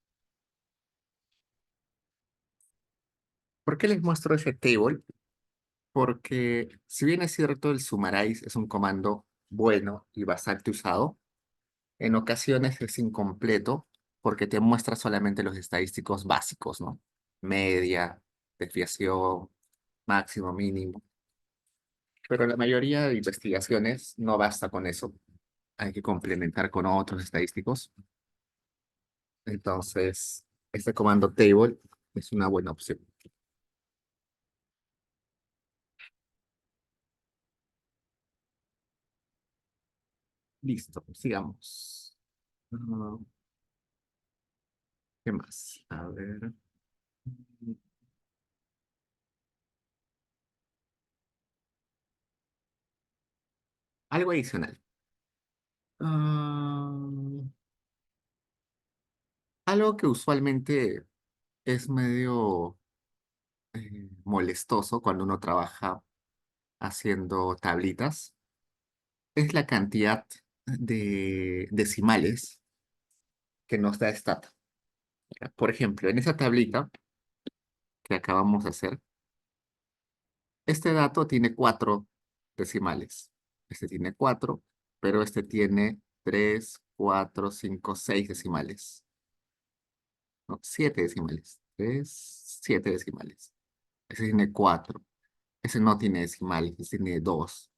¿Por qué les muestro ese table? Porque si bien es cierto, el summarize es un comando bueno y bastante usado, en ocasiones es incompleto porque te muestra solamente los estadísticos básicos, ¿no? Media, desviación, máximo, mínimo. Pero la mayoría de investigaciones no basta con eso. Hay que complementar con otros estadísticos. Entonces, este comando table es una buena opción. Listo, sigamos. Ah, ¿qué más? A ver. Algo adicional. Ah, algo que usualmente es medio molestoso cuando uno trabaja haciendo tablitas es la cantidad de decimales que nos da Stata. Por ejemplo, en esa tablita que acabamos de hacer, este dato tiene 4 decimales. Este tiene 4, pero este tiene 3, 4, 5, 6 decimales. No, 7 decimales. 7 decimales. Ese tiene 4. Ese no tiene decimales, ese tiene 2.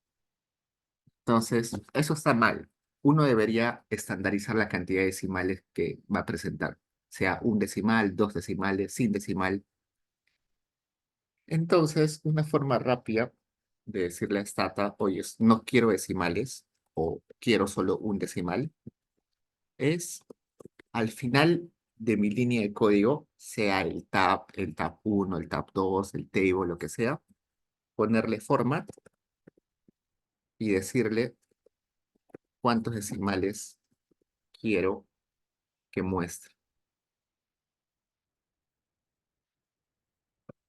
Entonces, eso está mal. Uno debería estandarizar la cantidad de decimales que va a presentar, sea un decimal, 2 decimales, sin decimal. Entonces, una forma rápida de decirle a Stata, oye, no quiero decimales o quiero solo un decimal, es al final de mi línea de código, sea el tab 1, el tab 2, el table, lo que sea, ponerle format y decirle cuántos decimales quiero que muestre.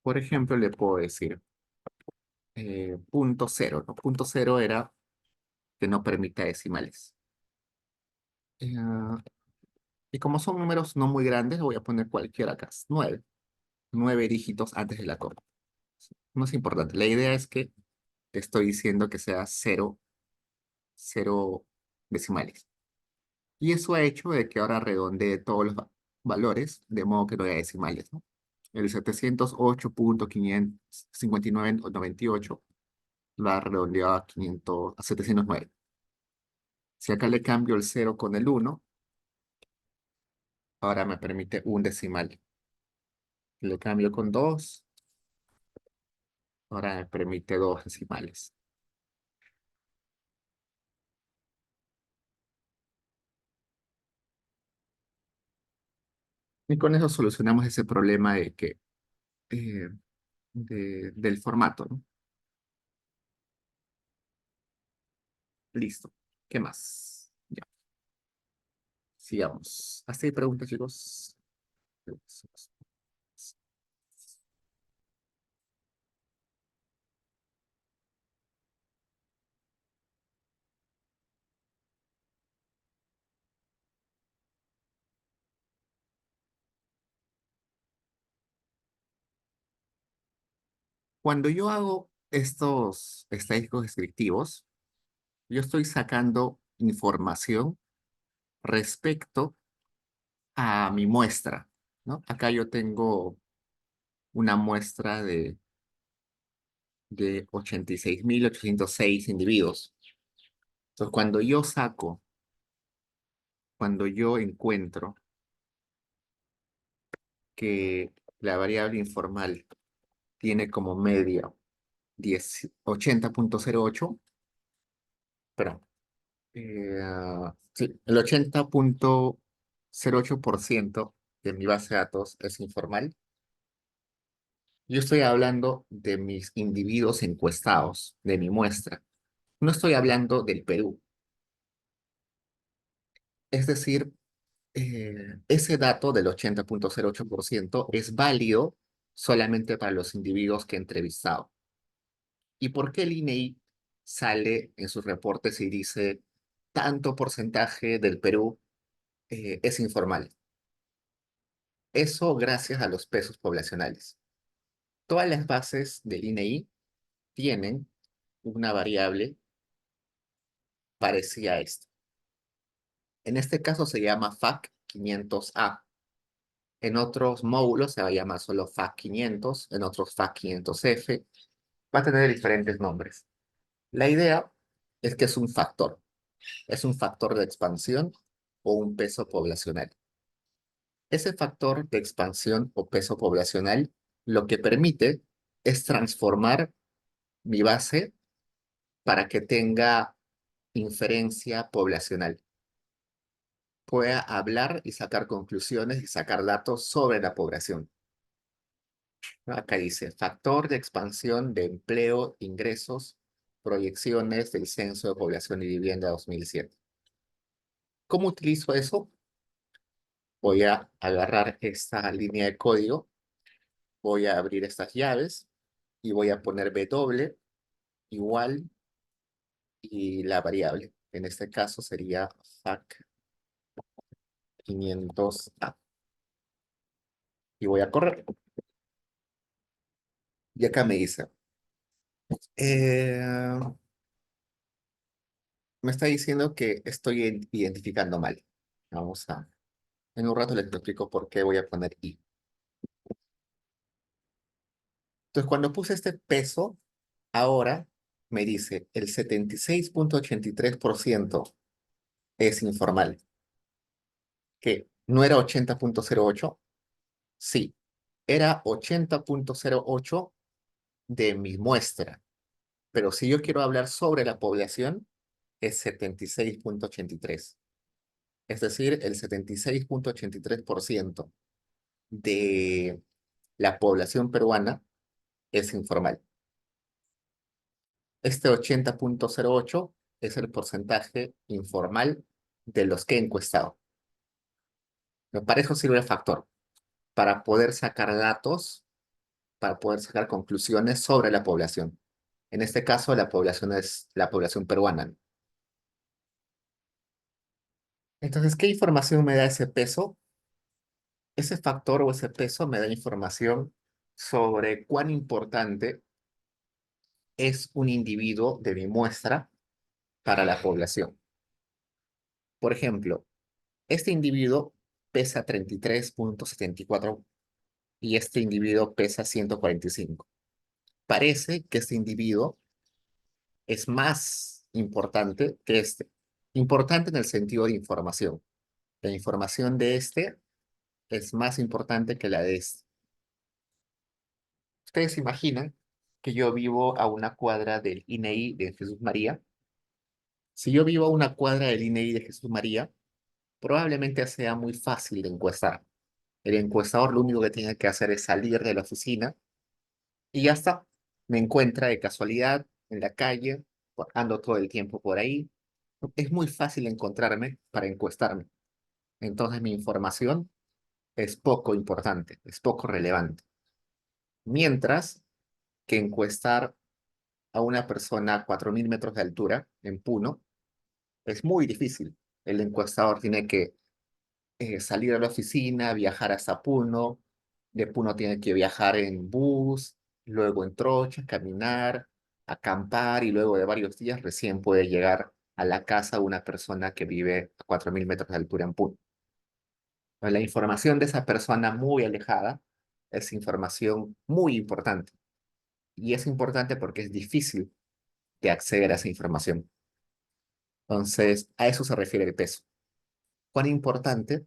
Por ejemplo, le puedo decir punto cero, ¿no? Punto cero era que no permita decimales. Eh, y como son números no muy grandes, voy a poner cualquiera acá. 9. 9 dígitos antes de la coma. No es importante. La idea es que estoy diciendo que sea cero, cero decimales. Y eso ha hecho de que ahora redondee todos los valores, de modo que no haya decimales, ¿no? El 708.559.98 lo ha redondeado a 500, a 709. Si acá le cambio el 0 con el 1, ahora me permite un decimal. Le cambio con 2, ahora me permite 2 decimales. Y con eso solucionamos ese problema de que, eh, del formato, ¿no? Listo. ¿Qué más? Ya, sigamos. ¿Hasta ahí preguntas, chicos? Cuando yo hago estos estadísticos descriptivos, yo estoy sacando información respecto a mi muestra, ¿no? Acá yo tengo una muestra de 86.806 individuos. Entonces, cuando yo encuentro que la variable informal tiene como media 80.08, perdón, sí, el 80.08% de mi base de datos es informal. Yo estoy hablando de mis individuos encuestados, de mi muestra. No estoy hablando del Perú. Es decir, ese dato del 80.08% es válido solamente para los individuos que he entrevistado. ¿Y por qué el INEI sale en sus reportes y dice tanto porcentaje del Perú es informal? Eso gracias a los pesos poblacionales. Todas las bases del INEI tienen una variable parecida a esta. En este caso se llama FAC 500A. En otros módulos se va a llamar solo FAC 500, en otros FAC 500F. Va a tener diferentes nombres. La idea es que es un factor. Es un factor de expansión o un peso poblacional. Ese factor de expansión o peso poblacional lo que permite es transformar mi base para que tenga inferencia poblacional. Pueda hablar y sacar conclusiones y sacar datos sobre la población. Acá dice, factor de expansión de empleo, ingresos, proyecciones del Censo de Población y Vivienda 2007. ¿Cómo utilizo eso? Voy a agarrar esta línea de código, voy a abrir estas llaves y voy a poner W igual y la variable. En este caso sería fac 500A. Y voy a correr. Y acá me dice, eh, me está diciendo que estoy identificando mal. Vamos a, en un rato les explico por qué voy a poner I. Entonces, cuando puse este peso, ahora me dice el 76,83% es informal, que no era 80,08. Sí, era 80,08 de mi muestra, pero si yo quiero hablar sobre la población, es 76,83. Es decir, el 76,83% de la población peruana es informal. Este 80,08 es el porcentaje informal de los que he encuestado. Para eso sirve el factor, para poder sacar datos, para poder sacar conclusiones sobre la población. En este caso, la población es la población peruana. Entonces, ¿qué información me da ese peso? Ese factor o ese peso me da información sobre cuán importante es un individuo de mi muestra para la población. Por ejemplo, este individuo pesa 33,74 y este individuo pesa 145. Parece que este individuo es más importante que este. Importante en el sentido de información. La información de este es más importante que la de este. Ustedes se imaginan que yo vivo a una cuadra del INEI de Jesús María. Si yo vivo a una cuadra del INEI de Jesús María, probablemente sea muy fácil de encuestar. El encuestador lo único que tiene que hacer es salir de la oficina y ya está. Me encuentra de casualidad en la calle, ando todo el tiempo por ahí. Es muy fácil encontrarme para encuestarme. Entonces mi información es poco importante, es poco relevante. Mientras que encuestar a una persona a 4.000 metros de altura en Puno es muy difícil. El encuestador tiene que salir a la oficina, viajar hasta Puno, de Puno tiene que viajar en bus, luego en trocha, caminar, acampar y luego de varios días recién puede llegar a la casa de una persona que vive a 4.000 metros de altura en Puno. La información de esa persona muy alejada es información muy importante y es importante porque es difícil de acceder a esa información. Entonces, a eso se refiere el peso. ¿Cuán importante,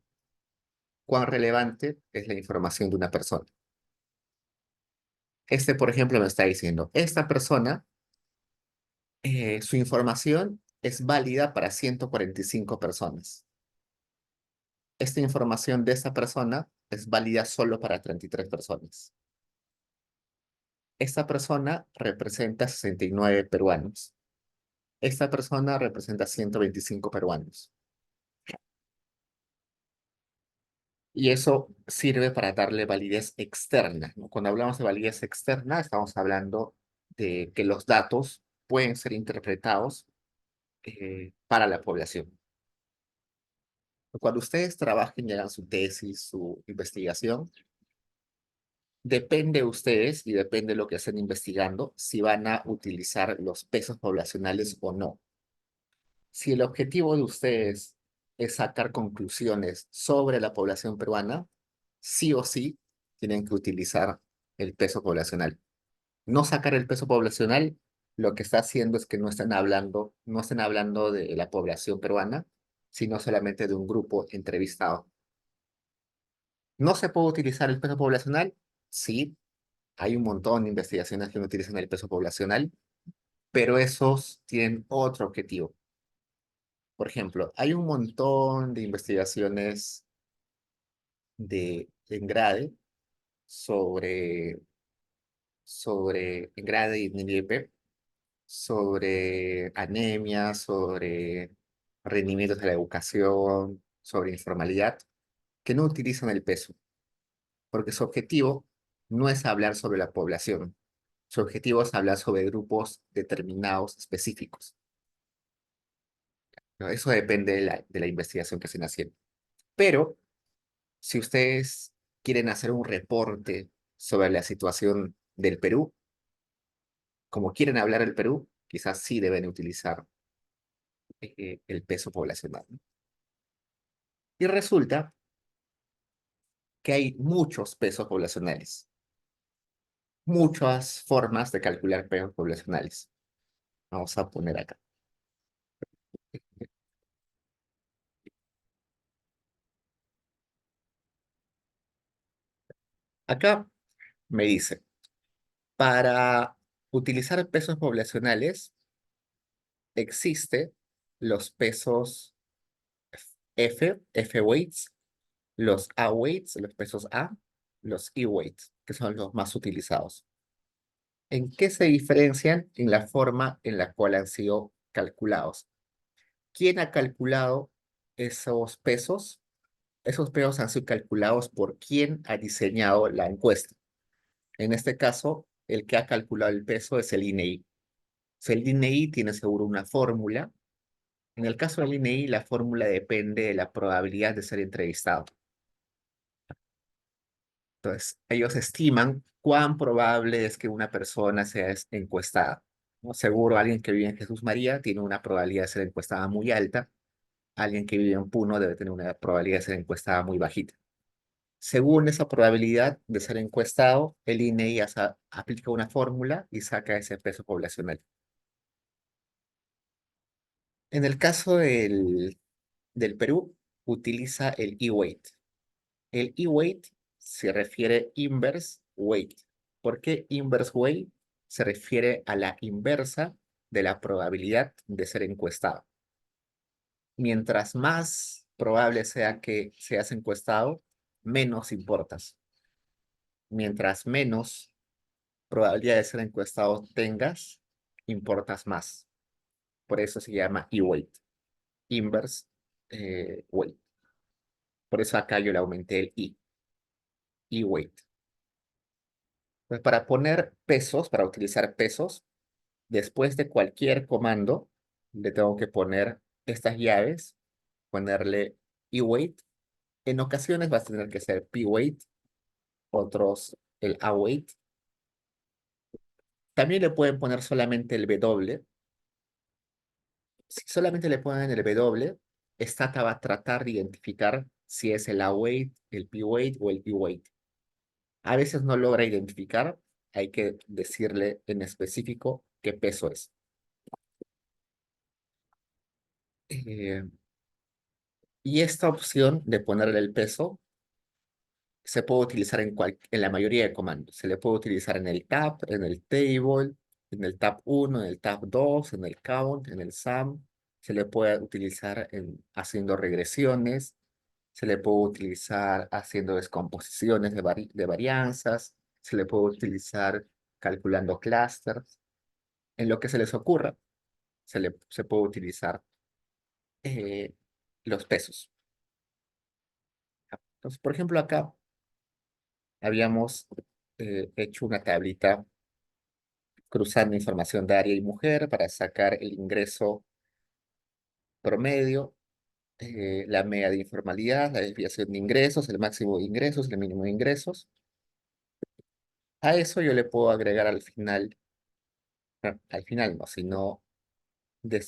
cuán relevante es la información de una persona? Este, por ejemplo, me está diciendo, esta persona, su información es válida para 145 personas. Esta información de esta persona es válida solo para 33 personas. Esta persona representa 69 peruanos. Esta persona representa 125 peruanos. Y eso sirve para darle validez externa, ¿no? Cuando hablamos de validez externa, estamos hablando de que los datos pueden ser interpretados para la población. Cuando ustedes trabajen y hagan su tesis, su investigación, depende de ustedes y depende de lo que estén investigando si van a utilizar los pesos poblacionales o no. Si el objetivo de ustedes es sacar conclusiones sobre la población peruana, sí o sí tienen que utilizar el peso poblacional. No sacar el peso poblacional, lo que está haciendo es que no estén hablando de la población peruana, sino solamente de un grupo entrevistado. ¿No se puede utilizar el peso poblacional? Sí, hay un montón de investigaciones que no utilizan el peso poblacional, pero esos tienen otro objetivo. Por ejemplo, hay un montón de investigaciones en grade en grade y en IEP, sobre anemia, sobre rendimientos de la educación, sobre informalidad, que no utilizan el peso, porque su objetivo no es hablar sobre la población, su objetivo es hablar sobre grupos determinados específicos. ¿no? Eso depende de la investigación que estén haciendo. Pero si ustedes quieren hacer un reporte sobre la situación del Perú, como quieren hablar del Perú, quizás sí deben utilizar el peso poblacional, ¿no? Y resulta que hay muchos pesos poblacionales, muchas formas de calcular pesos poblacionales. Vamos a poner acá. Acá me dice, para utilizar pesos poblacionales, existe los pesos F weights, los A weights, los pesos A, los E weights, que son los más utilizados. ¿En qué se diferencian? En la forma en la cual han sido calculados. ¿Quién ha calculado esos pesos? Esos pesos han sido calculados por quien ha diseñado la encuesta. En este caso, el que ha calculado el peso es el INEI. Si el INEI tiene seguro una fórmula. En el caso del INEI, la fórmula depende de la probabilidad de ser entrevistado. Entonces, ellos estiman cuán probable es que una persona sea encuestada, ¿no? Seguro alguien que vive en Jesús María tiene una probabilidad de ser encuestada muy alta. Alguien que vive en Puno debe tener una probabilidad de ser encuestada muy bajita. Según esa probabilidad de ser encuestado, el INEI aplica una fórmula y saca ese peso poblacional. En el caso del Perú, utiliza el E-weight. El E-weight se refiere inverse weight. ¿Por qué inverse weight? Se refiere a la inversa de la probabilidad de ser encuestado. Mientras más probable sea que seas encuestado, menos importas. Mientras menos probabilidad de ser encuestado tengas, importas más. Por eso se llama E-weight, inverse weight. Por eso acá yo le aumenté el E-weight. Pues para poner pesos, para utilizar pesos, después de cualquier comando, le tengo que poner estas llaves, ponerle E-weight. En ocasiones vas a tener que hacer P-weight, otros el A-weight. También le pueden poner solamente el W. Si solamente le ponen el W, Stata va a tratar de identificar si es el A-weight, el P-weight o el E-weight. A veces no logra identificar, hay que decirle en específico qué peso es. Eh, y esta opción de ponerle el peso se puede utilizar en la mayoría de comandos. Se le puede utilizar en el tab, en el table, en el tab 1, en el tab 2, en el count, en el sum. Se le puede utilizar haciendo regresiones. Se le puede utilizar haciendo descomposiciones de varianzas. Se le puede utilizar calculando clusters. En lo que se les ocurra, se puede utilizar eh, los pesos. Entonces, por ejemplo, acá habíamos hecho una tablita cruzando información de área y mujer para sacar el ingreso promedio, la media de informalidad, la desviación de ingresos, el máximo de ingresos, el mínimo de ingresos. A eso yo le puedo agregar al final no, sino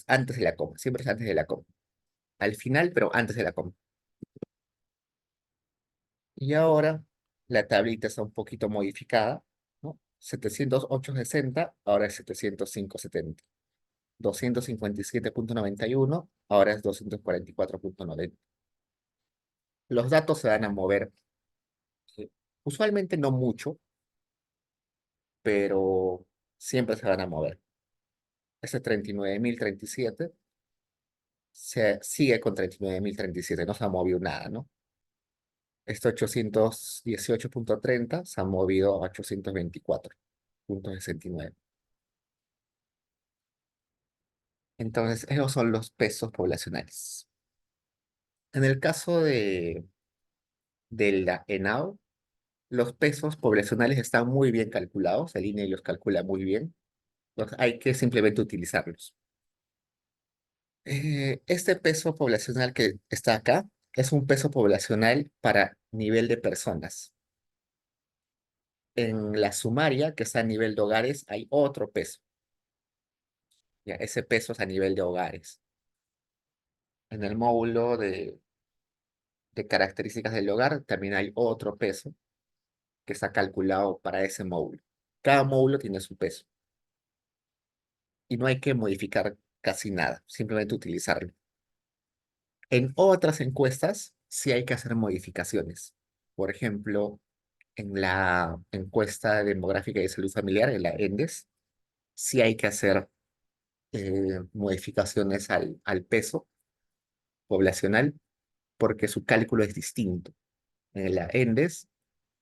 antes de la coma, siempre es antes de la coma. Al final, pero antes de la coma. Y ahora la tablita está un poquito modificada, ¿no? 708,60, ahora es 705,70. 257,91, ahora es 244,90. Los datos se van a mover, usualmente no mucho, pero siempre se van a mover. Ese 39.037 se sigue con 39.037, no se ha movido nada, ¿no? Este 818,30 se ha movido a 824,69. Entonces, esos son los pesos poblacionales. En el caso de la ENAO, los pesos poblacionales están muy bien calculados, el INE los calcula muy bien. Entonces hay que simplemente utilizarlos. Este peso poblacional que está acá es un peso poblacional para nivel de personas. En la sumaria, que está a nivel de hogares, hay otro peso. Ya, ese peso es a nivel de hogares. En el módulo de características del hogar también hay otro peso que está calculado para ese módulo. Cada módulo tiene su peso y no hay que modificar casi nada, simplemente utilizarlo. En otras encuestas sí hay que hacer modificaciones. Por ejemplo, en la encuesta demográfica y de salud familiar, en la ENDES, sí hay que hacer modificaciones al peso poblacional porque su cálculo es distinto. En la ENDES,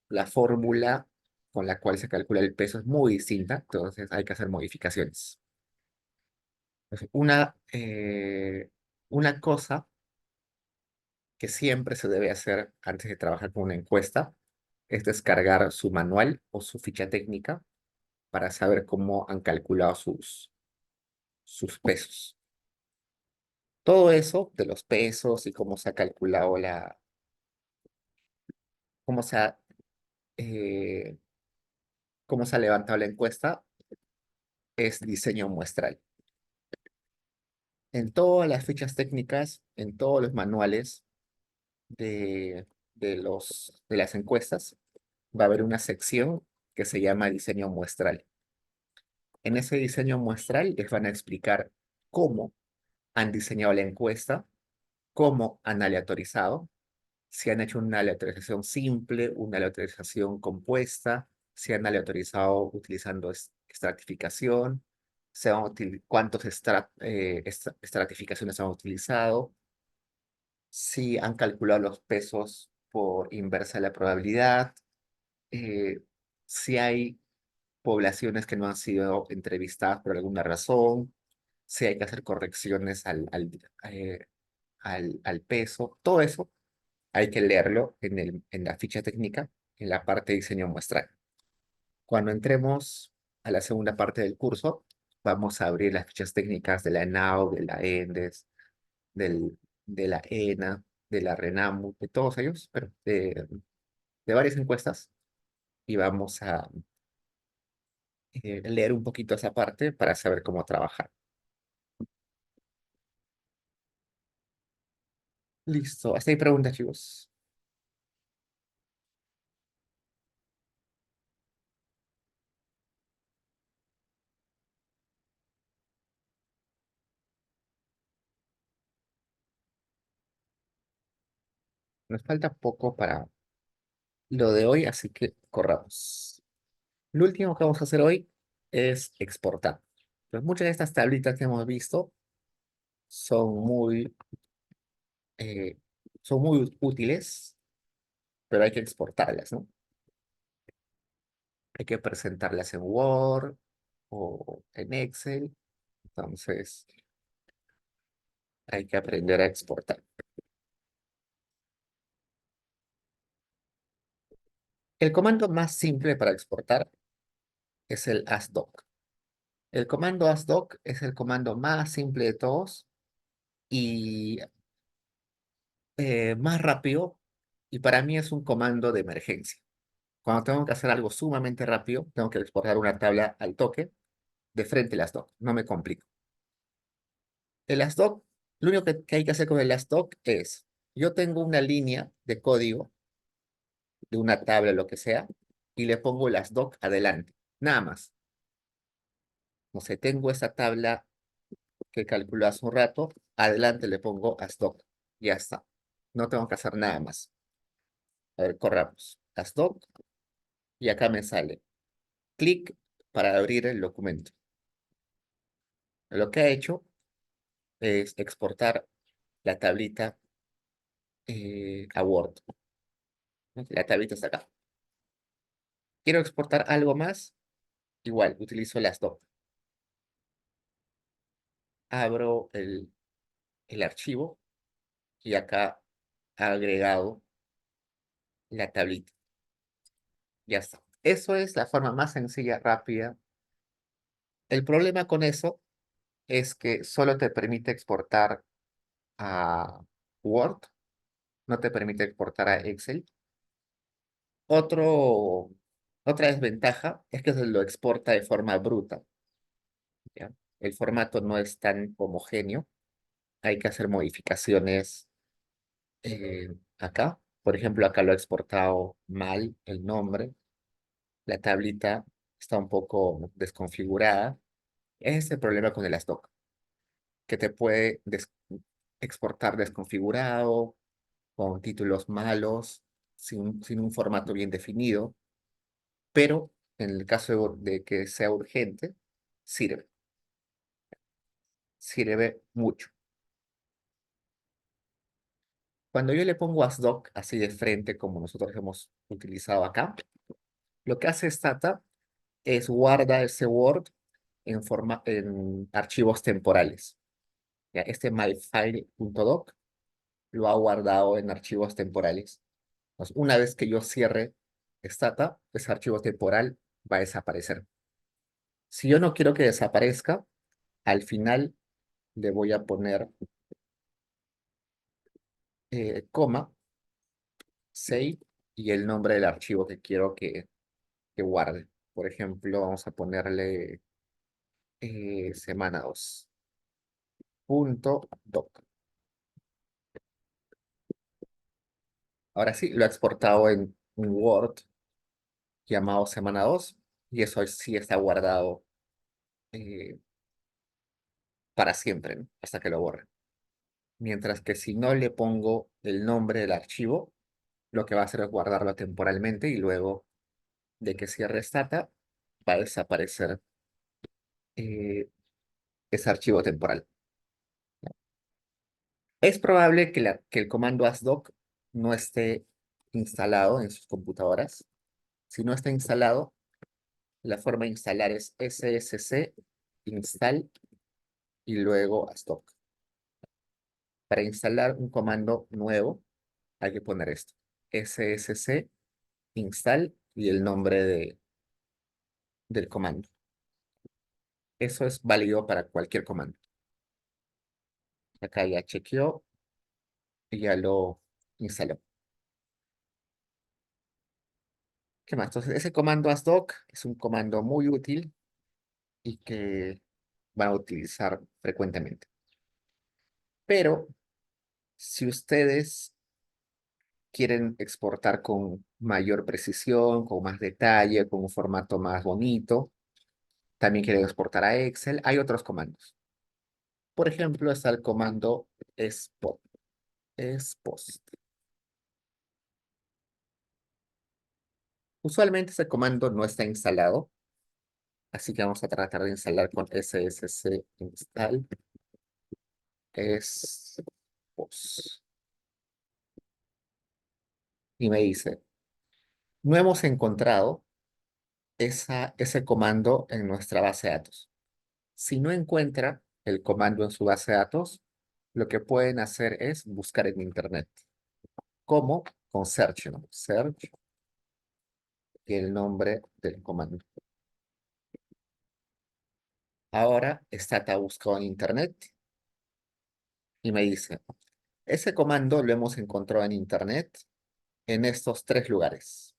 la fórmula con la cual se calcula el peso es muy distinta, entonces hay que hacer modificaciones. Entonces, una cosa que siempre se debe hacer antes de trabajar con una encuesta es descargar su manual o su ficha técnica para saber cómo han calculado sus pesos. Todo eso de los pesos y cómo se ha calculado cómo se ha, eh, cómo se ha levantado la encuesta es diseño muestral. En todas las fichas técnicas, en todos los manuales de, de las encuestas, va a haber una sección que se llama diseño muestral. En ese diseño muestral les van a explicar cómo han diseñado la encuesta, cómo han aleatorizado, si han hecho una aleatorización simple, una aleatorización compuesta, si han aleatorizado utilizando estratificación, cuántos estratificaciones han utilizado, si han calculado los pesos por inversa de la probabilidad, eh, si hay poblaciones que no han sido entrevistadas por alguna razón, si hay que hacer correcciones al peso, todo eso hay que leerlo en la ficha técnica, en la parte de diseño muestral. Cuando entremos a la segunda parte del curso, vamos a abrir las fichas técnicas de la ENAU, de la ENDES, de la ENA, de la RENAMU, de todos ellos, pero de varias encuestas, y vamos a leer un poquito esa parte para saber cómo trabajar. Listo, hasta ahí preguntas, chicos. Nos falta poco para lo de hoy, así que corramos. Lo último que vamos a hacer hoy es exportar. Pues muchas de estas tablitas que hemos visto son eh, son muy útiles, pero hay que exportarlas, ¿no? Hay que presentarlas en Word o en Excel. Entonces, hay que aprender a exportar. El comando más simple para exportar es el asdoc. El comando asdoc es el comando más simple de todos y más rápido, y para mí es un comando de emergencia. Cuando tengo que hacer algo sumamente rápido, tengo que exportar una tabla al toque, de frente el asdoc, no me complico. El asdoc, lo único que hay que hacer con el asdoc es, yo tengo una línea de código de una tabla, lo que sea, y le pongo el asdoc adelante, nada más. No sé, tengo esa tabla que calculé hace un rato, adelante le pongo asdoc, ya está. No tengo que hacer nada más. A ver, corramos. Asdoc, y acá me sale clic para abrir el documento. Lo que ha hecho es exportar la tablita a Word. La tablita está acá. Quiero exportar algo más, igual, utilizo las dos. Abro el archivo y acá ha agregado la tablita. Ya está. Eso es la forma más sencilla, rápida. El problema con eso es que solo te permite exportar a Word, no te permite exportar a Excel. Otro, otra desventaja es que se lo exporta de forma bruta, ¿ya? El formato no es tan homogéneo, hay que hacer modificaciones acá. Por ejemplo, acá lo he exportado mal el nombre, la tablita está un poco desconfigurada. Ese es el problema con el ASDOC, que te puede exportar desconfigurado, con títulos malos, sin un formato bien definido, pero en el caso de que sea urgente, sirve, sirve mucho. Cuando yo le pongo ASDOC así de frente, como nosotros hemos utilizado acá, lo que hace Stata es guarda ese Word en archivos temporales. ¿Ya? Este myfile.doc lo ha guardado en archivos temporales. Entonces, una vez que yo cierre Stata, ese archivo temporal va a desaparecer. Si yo no quiero que desaparezca, al final le voy a poner coma, save y el nombre del archivo que quiero que guarde. Por ejemplo, vamos a ponerle semana 2 punto doc. Ahora sí, lo he exportado en un Word llamado semana 2 y eso sí está guardado eh, para siempre, ¿no? Hasta que lo borre. Mientras que si no le pongo el nombre del archivo, lo que va a hacer es guardarlo temporalmente y luego de que cierre Stata, va a desaparecer eh, ese archivo temporal. Es probable que el comando asdoc no esté instalado en sus computadoras. Si no está instalado, la forma de instalar es ssc install y luego asdoc. Para instalar un comando nuevo, hay que poner esto: ssc install y el nombre del comando. Eso es válido para cualquier comando. Acá ya chequeó y ya lo instaló. ¿Qué más? Entonces, ese comando asdoc es un comando muy útil y que van a utilizar frecuentemente. Pero si ustedes quieren exportar con mayor precisión, con más detalle, con un formato más bonito, también quieren exportar a Excel, hay otros comandos. Por ejemplo, está el comando expost. Usualmente ese comando no está instalado, así que vamos a tratar de instalar con ssc install expost. Y me dice, no hemos encontrado ese comando en nuestra base de datos. Si no encuentra el comando en su base de datos, lo que pueden hacer es buscar en Internet. ¿Cómo? Con search, ¿no? Search y el nombre del comando. Ahora Stata buscado en Internet y me dice, ese comando lo hemos encontrado en Internet en estos tres lugares.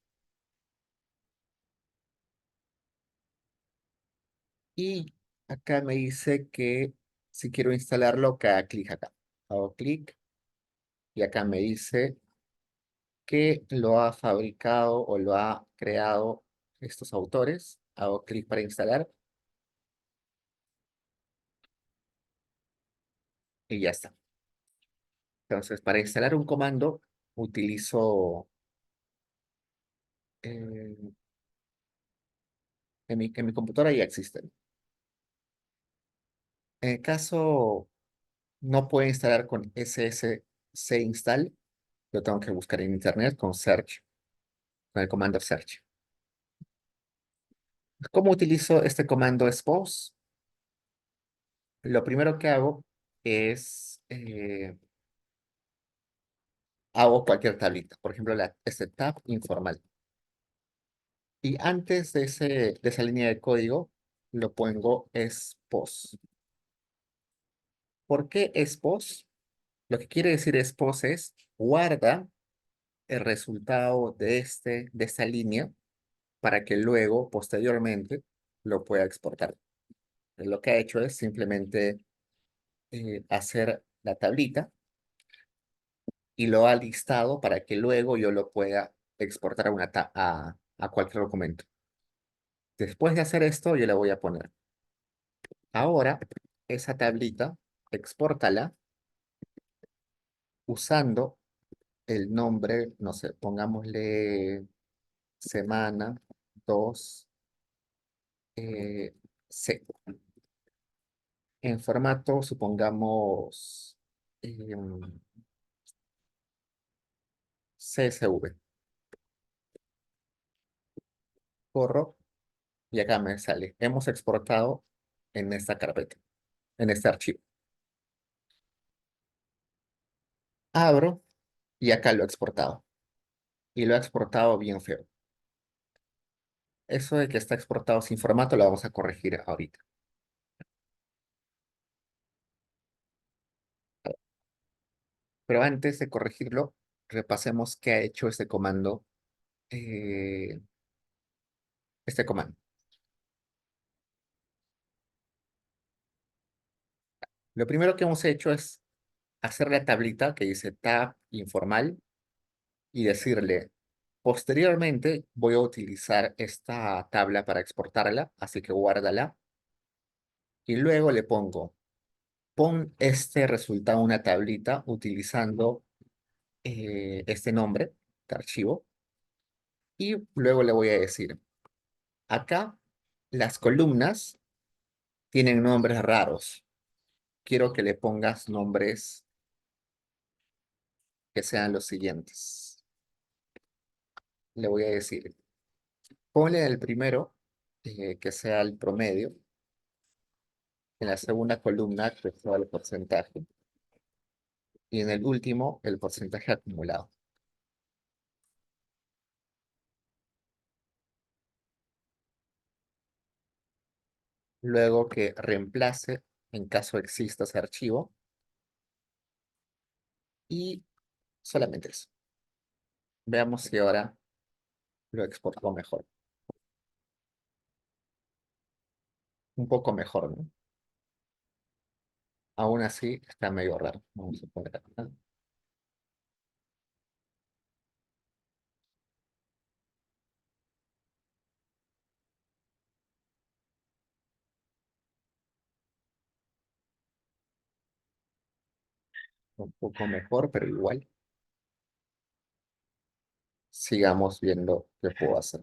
Y acá me dice que si quiero instalarlo, que haga clic acá. Hago clic y acá me dice que lo ha fabricado o lo ha creado estos autores. Hago clic para instalar y ya está. Entonces, para instalar un comando, utilizo en mi computadora ya existen. En el caso no puede instalar con ssc install, lo tengo que buscar en internet con search, con el comando search. ¿Cómo utilizo este comando expose? Lo primero que hago es hago cualquier tablita, por ejemplo, este tab informal. Y antes de esa línea de código, lo pongo expose. ¿Por qué expos? Lo que quiere decir expos es guarda el resultado de esta línea para que luego, posteriormente, lo pueda exportar. Lo que ha hecho es simplemente hacer la tablita y lo ha listado para que luego yo lo pueda exportar a cualquier documento. Después de hacer esto, yo le voy a poner, ahora, esa tablita, expórtala usando el nombre, no sé, pongámosle semana 2 C. En formato, supongamos, CSV. Corro y acá me sale, hemos exportado en esta carpeta, en este archivo. Abro y acá lo he exportado. Y lo he exportado bien feo. Eso de que está exportado sin formato lo vamos a corregir ahorita. Pero antes de corregirlo, repasemos qué ha hecho eh, este comando. Lo primero que hemos hecho es hacer la tablita que dice tab informal y decirle, posteriormente voy a utilizar esta tabla para exportarla, así que guárdala. Y luego le pongo, pon este resultado en una tablita utilizando este nombre de archivo. Y luego le voy a decir, acá las columnas tienen nombres raros. Quiero que le pongas nombres que sean los siguientes. Le voy a decir, ponle el primero, que sea el promedio. En la segunda columna, que sea el porcentaje. Y en el último, el porcentaje acumulado. Luego que reemplace, en caso exista ese archivo. Y solamente eso. Veamos si ahora lo exportó mejor. Un poco mejor, ¿no? Aún así, está medio raro. Vamos a poner acá. Un poco mejor, pero igual. Sigamos viendo qué puedo hacer.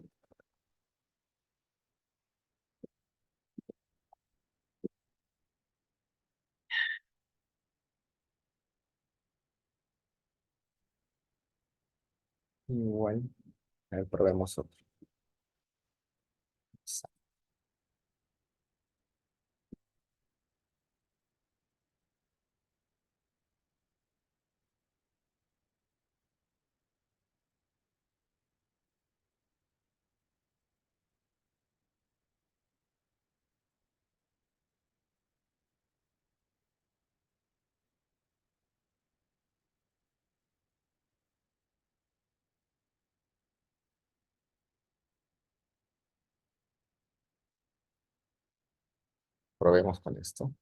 Igual. A ver, probemos otro. Probemos con esto.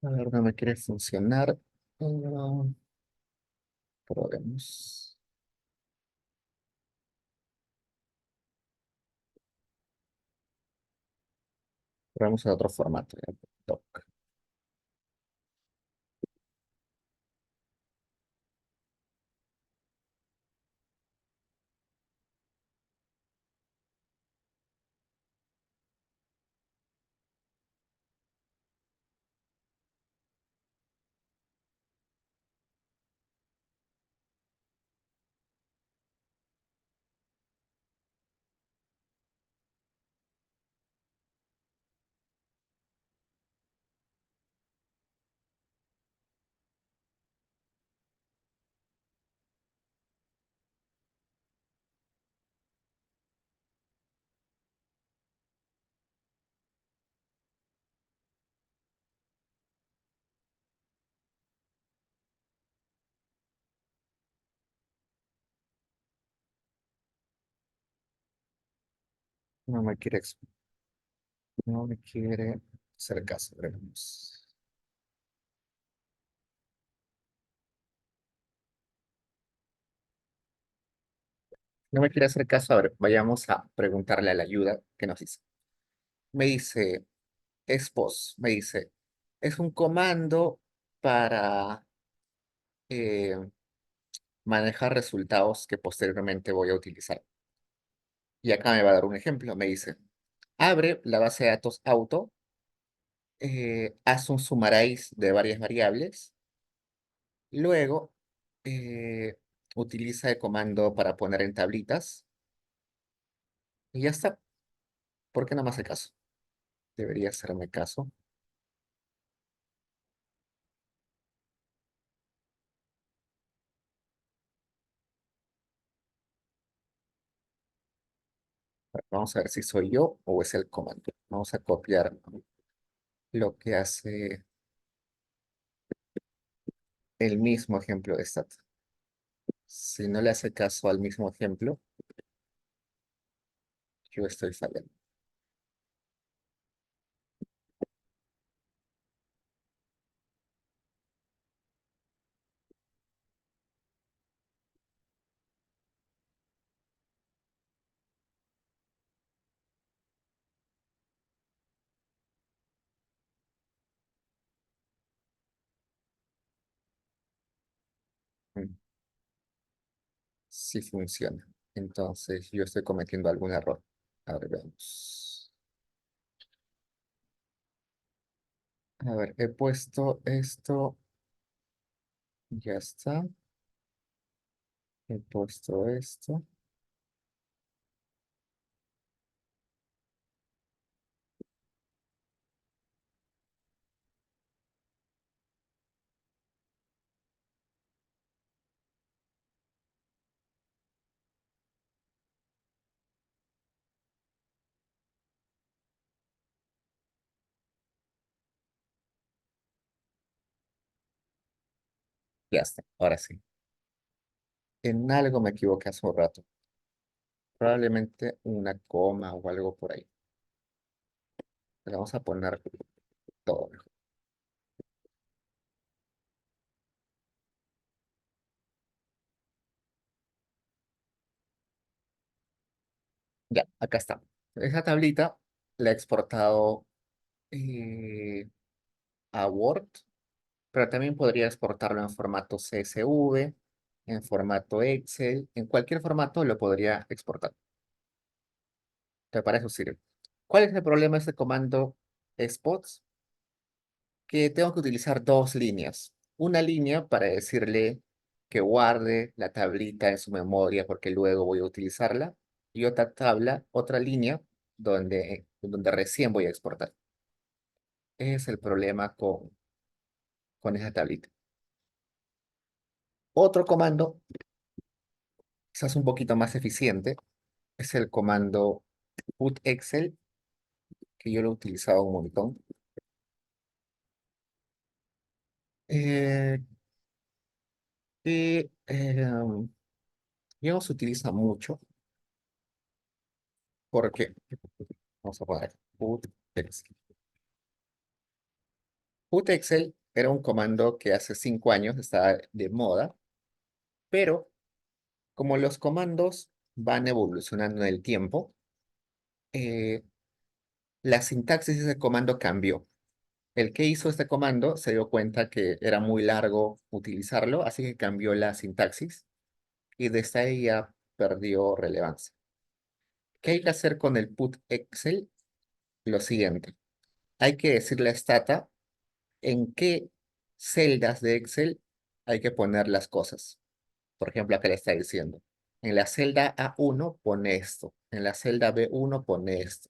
A ver, no me quiere funcionar. Probemos. Probemos en otro formato. Ya. Doc. No me quiere, no me quiere hacer caso. Veremos. No me quiere hacer caso. A ver, vayamos a preguntarle a la ayuda que nos dice. Me dice, me dice, es un comando para manejar resultados que posteriormente voy a utilizar. Y acá me va a dar un ejemplo. Me dice, abre la base de datos auto, haz un summarize de varias variables, luego utiliza el comando para poner en tablitas y ya está. ¿Por qué no me hace caso? Debería hacerme caso. Vamos a ver si soy yo o es el comando. Vamos a copiar lo que hace el mismo ejemplo de stat. Si no le hace caso al mismo ejemplo, yo estoy fallando. Mm, Sí funciona. Entonces yo estoy cometiendo algún error. A ver, veamos. A ver, he puesto esto. Ya está. He puesto esto. Ya está. Ahora sí. En algo me equivoqué hace un rato. Probablemente una coma o algo por ahí. Le vamos a poner todo mejor. Ya, acá está. Esa tablita la he exportado eh, a Word, pero también podría exportarlo en formato CSV, en formato Excel, en cualquier formato lo podría exportar. ¿Te parece sirve? ¿Cuál es el problema de este comando spots? Que tengo que utilizar dos líneas. Una línea para decirle que guarde la tablita en su memoria porque luego voy a utilizarla. Y otra línea donde recién voy a exportar. Ese es el problema con esa tablita. Otro comando, quizás un poquito más eficiente, es el comando put Excel, que yo lo he utilizado un montón. Eh, que ya no se utiliza mucho porque, vamos a poner put Excel. Put Excel era un comando que hace 5 años estaba de moda Pero como los comandos van evolucionando en el tiempo, eh, la sintaxis de ese comando cambió. El que hizo este comando se dio cuenta que era muy largo utilizarlo, así que cambió la sintaxis y desde ahí ya perdió relevancia. ¿Qué hay que hacer con el put Excel? Lo siguiente, hay que decirle a Stata en qué celdas de Excel hay que poner las cosas. Por ejemplo, acá le está diciendo, en la celda A1 pone esto, en la celda B1 pone esto,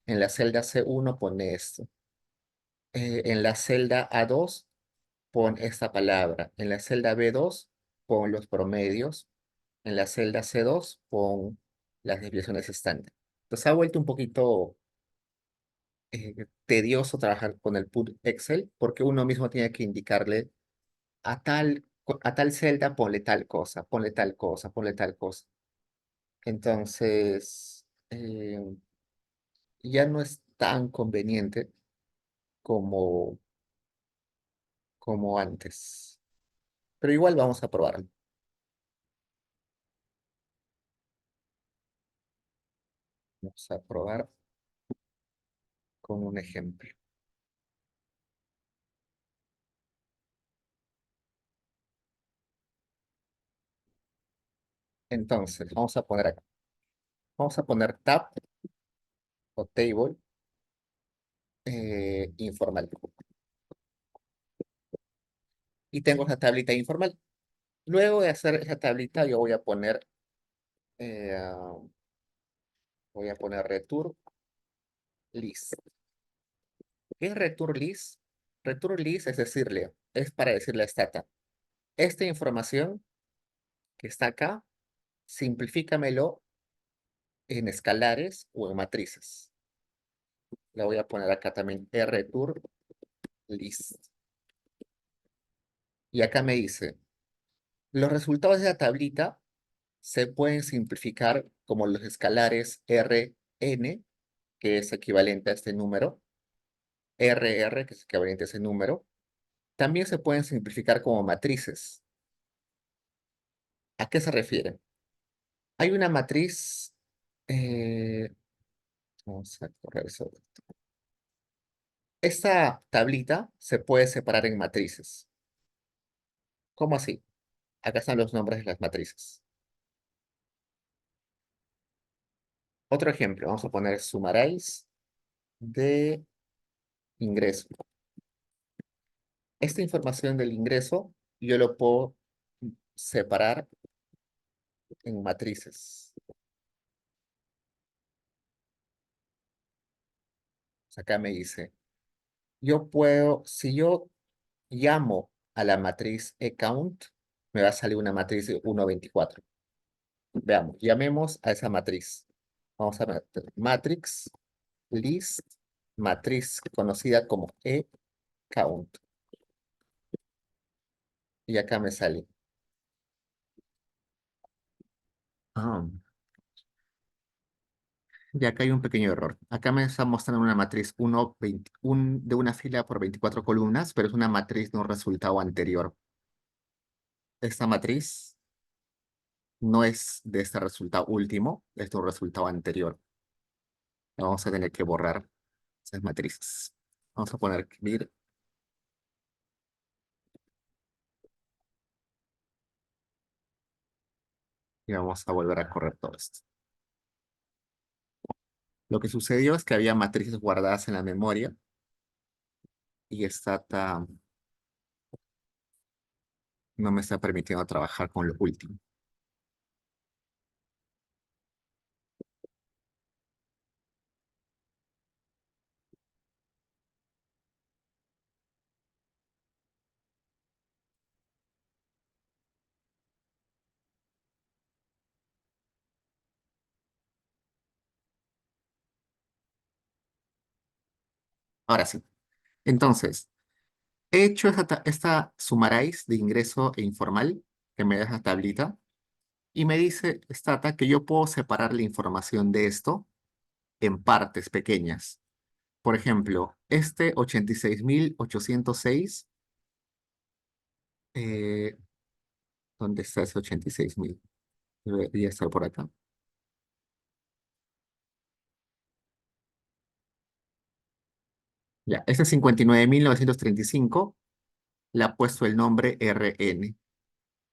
en la celda C1 pone esto, en la celda A2 pon esta palabra, en la celda B2 pon los promedios, en la celda C2 pon las desviaciones estándar. Entonces ha vuelto un poquito tedioso trabajar con el put Excel porque uno mismo tiene que indicarle a tal celda ponle tal cosa, ponle tal cosa, ponle tal cosa. Entonces, ya no es tan conveniente como, como antes. Pero igual vamos a probarlo. Vamos a probar con un ejemplo. Entonces, vamos a poner acá. Vamos a poner tab o table informal. Y tengo esa tablita informal. Luego de hacer esa tablita, yo eh, ah, voy a poner return list. ¿Qué es return list? Return list es para decirle a Stata, esta información que está acá, simplifícamelo en escalares o en matrices. La voy a poner acá también return list. Y acá me dice, los resultados de la tablita se pueden simplificar como los escalares Rn, que es equivalente a este número, Rr, que es equivalente a ese número. También se pueden simplificar como matrices. ¿A qué se refiere? Hay una matriz, eh, vamos a correr eso. Esta tablita se puede separar en matrices. ¿Cómo así? Acá están los nombres de las matrices. Otro ejemplo, vamos a poner summarize de ingreso. Esta información del ingreso yo lo puedo separar en matrices. O sea, acá me dice, si yo llamo a la matriz account, me va a salir una matriz de 1.24. Veamos, llamemos a esa matriz. Vamos a ver, matrix list, matriz conocida como count. Y acá me sale. Ah, y acá hay un pequeño error. Acá me está mostrando una matriz 1, de una fila por 24 columnas, pero es una matriz de un resultado anterior. Esta matriz no es de este resultado último, es de un resultado anterior. Vamos a tener que borrar esas matrices. Vamos a poner clear y vamos a volver a correr todo esto. Lo que sucedió es que había matrices guardadas en la memoria y Stata no me está permitiendo trabajar con lo último. Ahora sí. Entonces, he hecho esta summarize de ingreso e informal que me da esa tablita y me dice Stata que yo puedo separar la información de esto en partes pequeñas. Por ejemplo, este 86.806 ¿Dónde está ese 86.000? Debería estar por acá. Ya, ese 59.935 le ha puesto el nombre RN.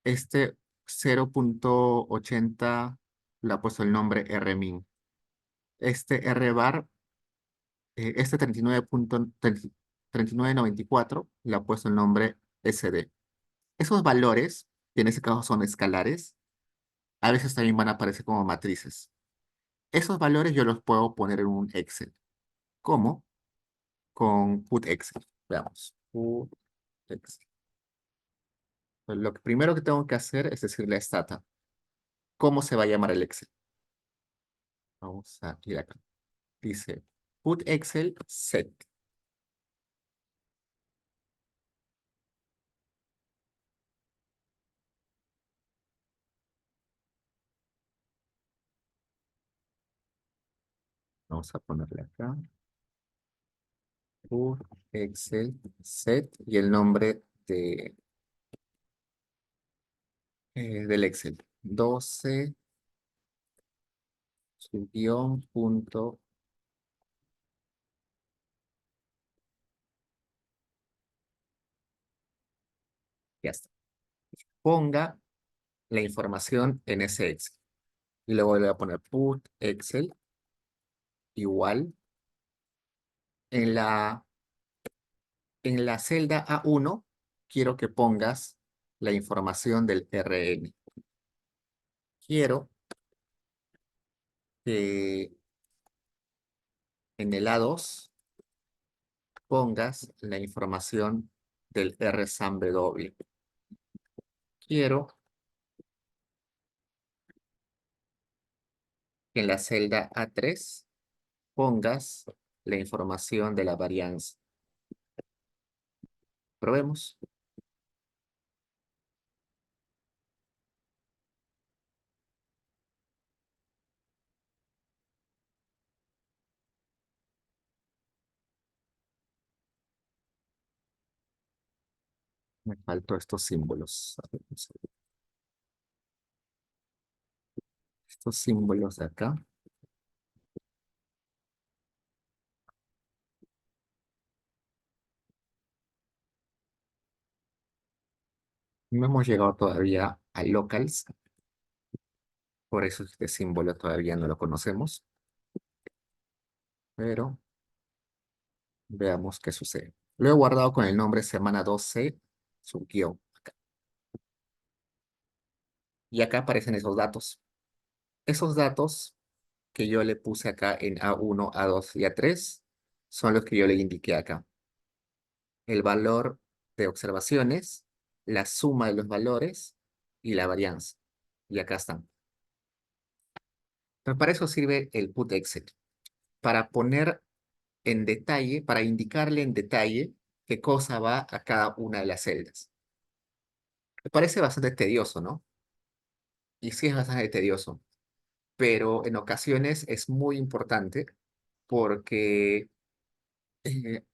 Este 0.80 le ha puesto el nombre RMIN. Este R bar, este 39.3994 le ha puesto el nombre SD. Esos valores, que en ese caso son escalares, a veces también van a aparecer como matrices. Esos valores yo los puedo poner en un Excel. ¿Cómo? Con put Excel. Veamos. Put Excel. Pues lo primero que tengo que hacer es decirle a Stata cómo se va a llamar el Excel. Vamos a ir acá. Dice put Excel set. Vamos a ponerle acá. Put Excel set y el nombre del Excel. 12 guión punto. Ya está. Ponga la información en ese Excel. Y luego le voy a poner put Excel igual. En la celda A1 quiero que pongas la información del RN. Quiero que en el A2 pongas la información del RSAMW. Quiero que en la celda A3 pongas la información de la varianza. Probemos. Me faltó estos símbolos. A ver, vamos a ver. Estos símbolos de acá. No hemos llegado todavía a locals. Por eso este símbolo todavía no lo conocemos. Pero veamos qué sucede. Lo he guardado con el nombre semana 12, subguión. Y acá aparecen esos datos. Esos datos que yo le puse acá en A1, A2 y A3 son los que yo le indiqué acá. El valor de observaciones, la suma de los valores y la varianza. Y acá están. Pero para eso sirve el put Excel. Para poner en detalle, para indicarle en detalle qué cosa va a cada una de las celdas. Me parece bastante tedioso, ¿no? Y sí es bastante tedioso, pero en ocasiones es muy importante porque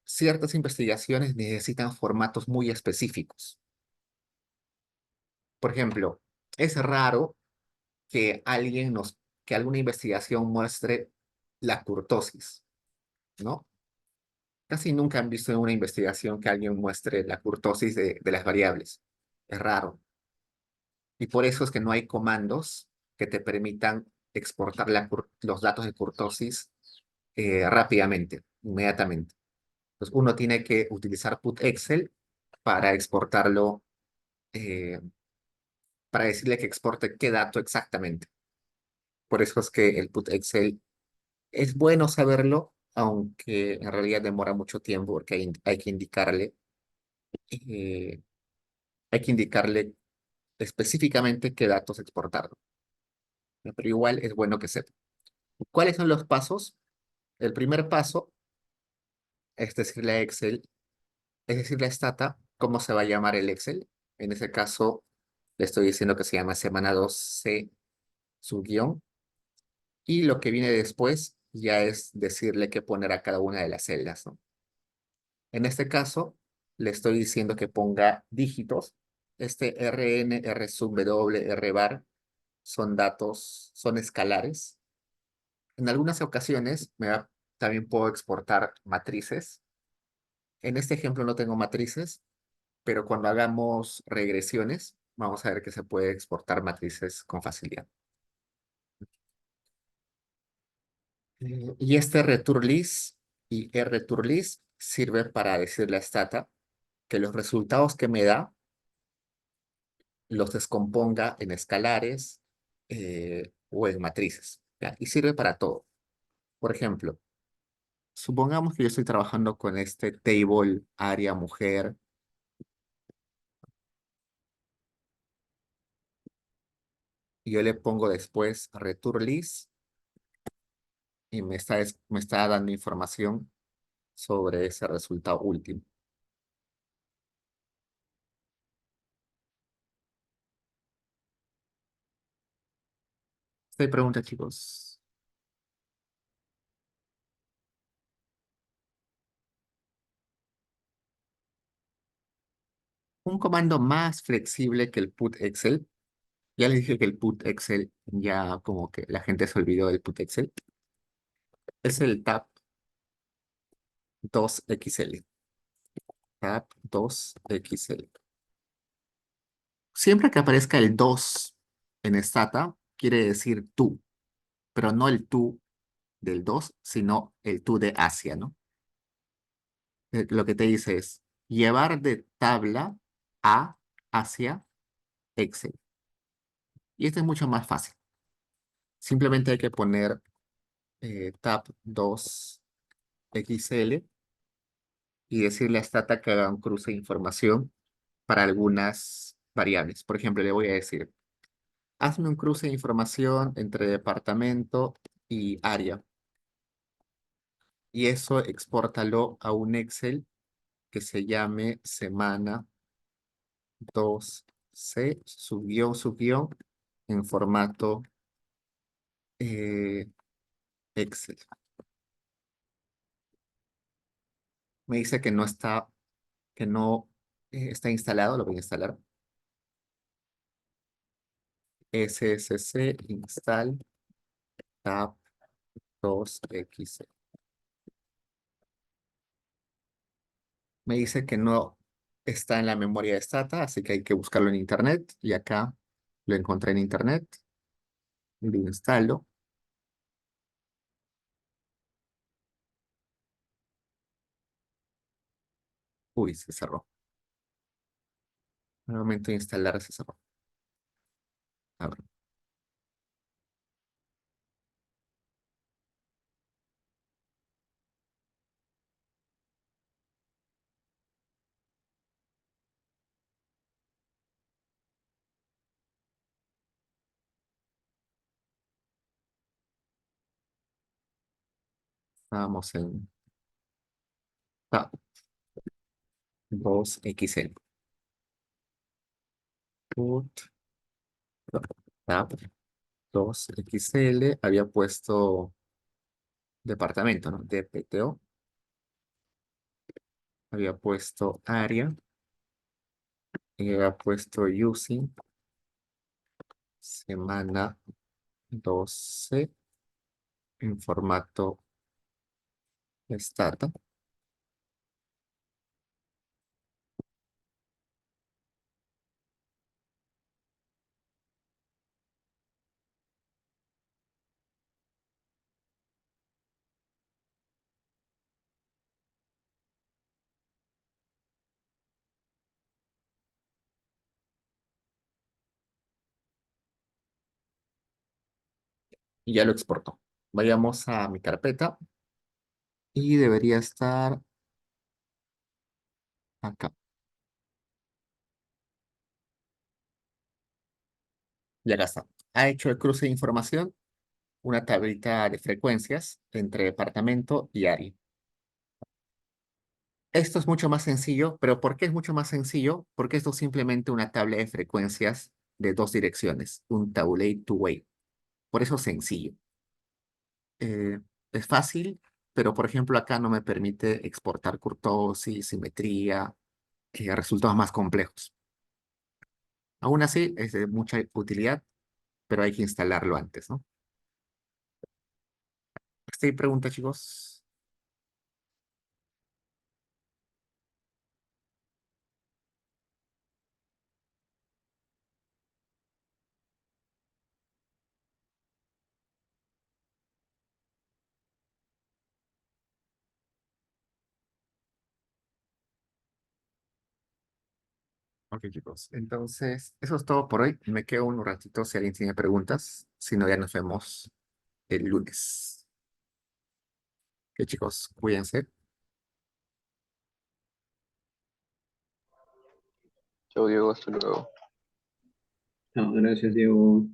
ciertas investigaciones necesitan formatos muy específicos. Por ejemplo, es raro que que alguna investigación muestre la kurtosis, ¿no? Casi nunca han visto en una investigación que alguien muestre la kurtosis de las variables. Es raro. Y por eso es que no hay comandos que te permitan exportar los datos de kurtosis rápidamente, inmediatamente. Entonces uno tiene que utilizar put Excel para exportarlo, eh, para decirle que exporte qué dato exactamente. Por eso es que el put Excel es bueno saberlo, aunque en realidad demora mucho tiempo porque eh, hay que indicarle específicamente qué datos exportar. Pero igual es bueno que sepa. ¿Cuáles son los pasos? El primer paso es decirle a Excel, es decirle a Stata cómo se va a llamar el Excel. En ese caso, le estoy diciendo que se llama semana 2C subguión. Y lo que viene después ya es decirle qué poner a cada una de las celdas, ¿no? En este caso, le estoy diciendo que ponga dígitos Este Rn, R sub W, R bar son datos, son escalares. En algunas ocasiones también puedo exportar matrices. En este ejemplo no tengo matrices, pero cuando hagamos regresiones, vamos a ver que se puede exportar matrices con facilidad. Y este return list y return list sirve para decirle a Stata que los resultados que me da los descomponga en escalares o en matrices, ¿ya? Y sirve para todo. Por ejemplo, supongamos que yo estoy trabajando con este table área mujer. Y yo le pongo después return list y me está dando información sobre ese resultado último. Esta pregunta, chicos. Un comando más flexible que el put Excel. Ya les dije que el put Excel, ya como que la gente se olvidó del put Excel. Es el tab 2XL. Tab 2XL. Siempre que aparezca el 2 en Stata, quiere decir tú, pero no el tú del 2 sino el tú de Asia, ¿no? Lo que te dice es llevar de tabla A hacia Excel. Y esto es mucho más fácil. Simplemente hay que poner tab 2XL y decirle a Stata que haga un cruce de información para algunas variables. Por ejemplo, le voy a decir, hazme un cruce de información entre departamento y área. Y eso expórtalo a un Excel que se llame semana 2C, subguión, en formato Excel. Me dice que no está instalado, lo voy a instalar. SSC install tab 2XL. Me dice que no está en la memoria de Stata, así que hay que buscarlo en internet. Y acá lo encontré en internet. Lo instalo. Uy, se cerró. Al momento de instalar se cerró. A ver, estábamos en tab 2XL. Put tab 2XL. Había puesto departamento, ¿no? DPTO. Había puesto área. Y había puesto using semana 12 en formato Stata. Y ya lo exportó. Vayamos a mi carpeta y debería estar acá. Y acá está. Ha hecho el cruce de información, una tablita de frecuencias entre departamento y área. Esto es mucho más sencillo, pero ¿por qué es mucho más sencillo? Porque esto es simplemente una tabla de frecuencias de dos direcciones, un tabulate two-way. Por eso es sencillo. Eh, es fácil, pero por ejemplo acá no me permite exportar kurtosis, simetría, resultados más complejos. Aún así, es de mucha utilidad, pero hay que instalarlo antes, ¿no? Esta pregunta, chicos. Ok, chicos. Entonces, eso es todo por hoy. Me quedo un ratito si alguien tiene preguntas. Si no, ya nos vemos el lunes. Ok, chicos, cuídense. Chao, Diego, hasta luego. No, gracias, Diego.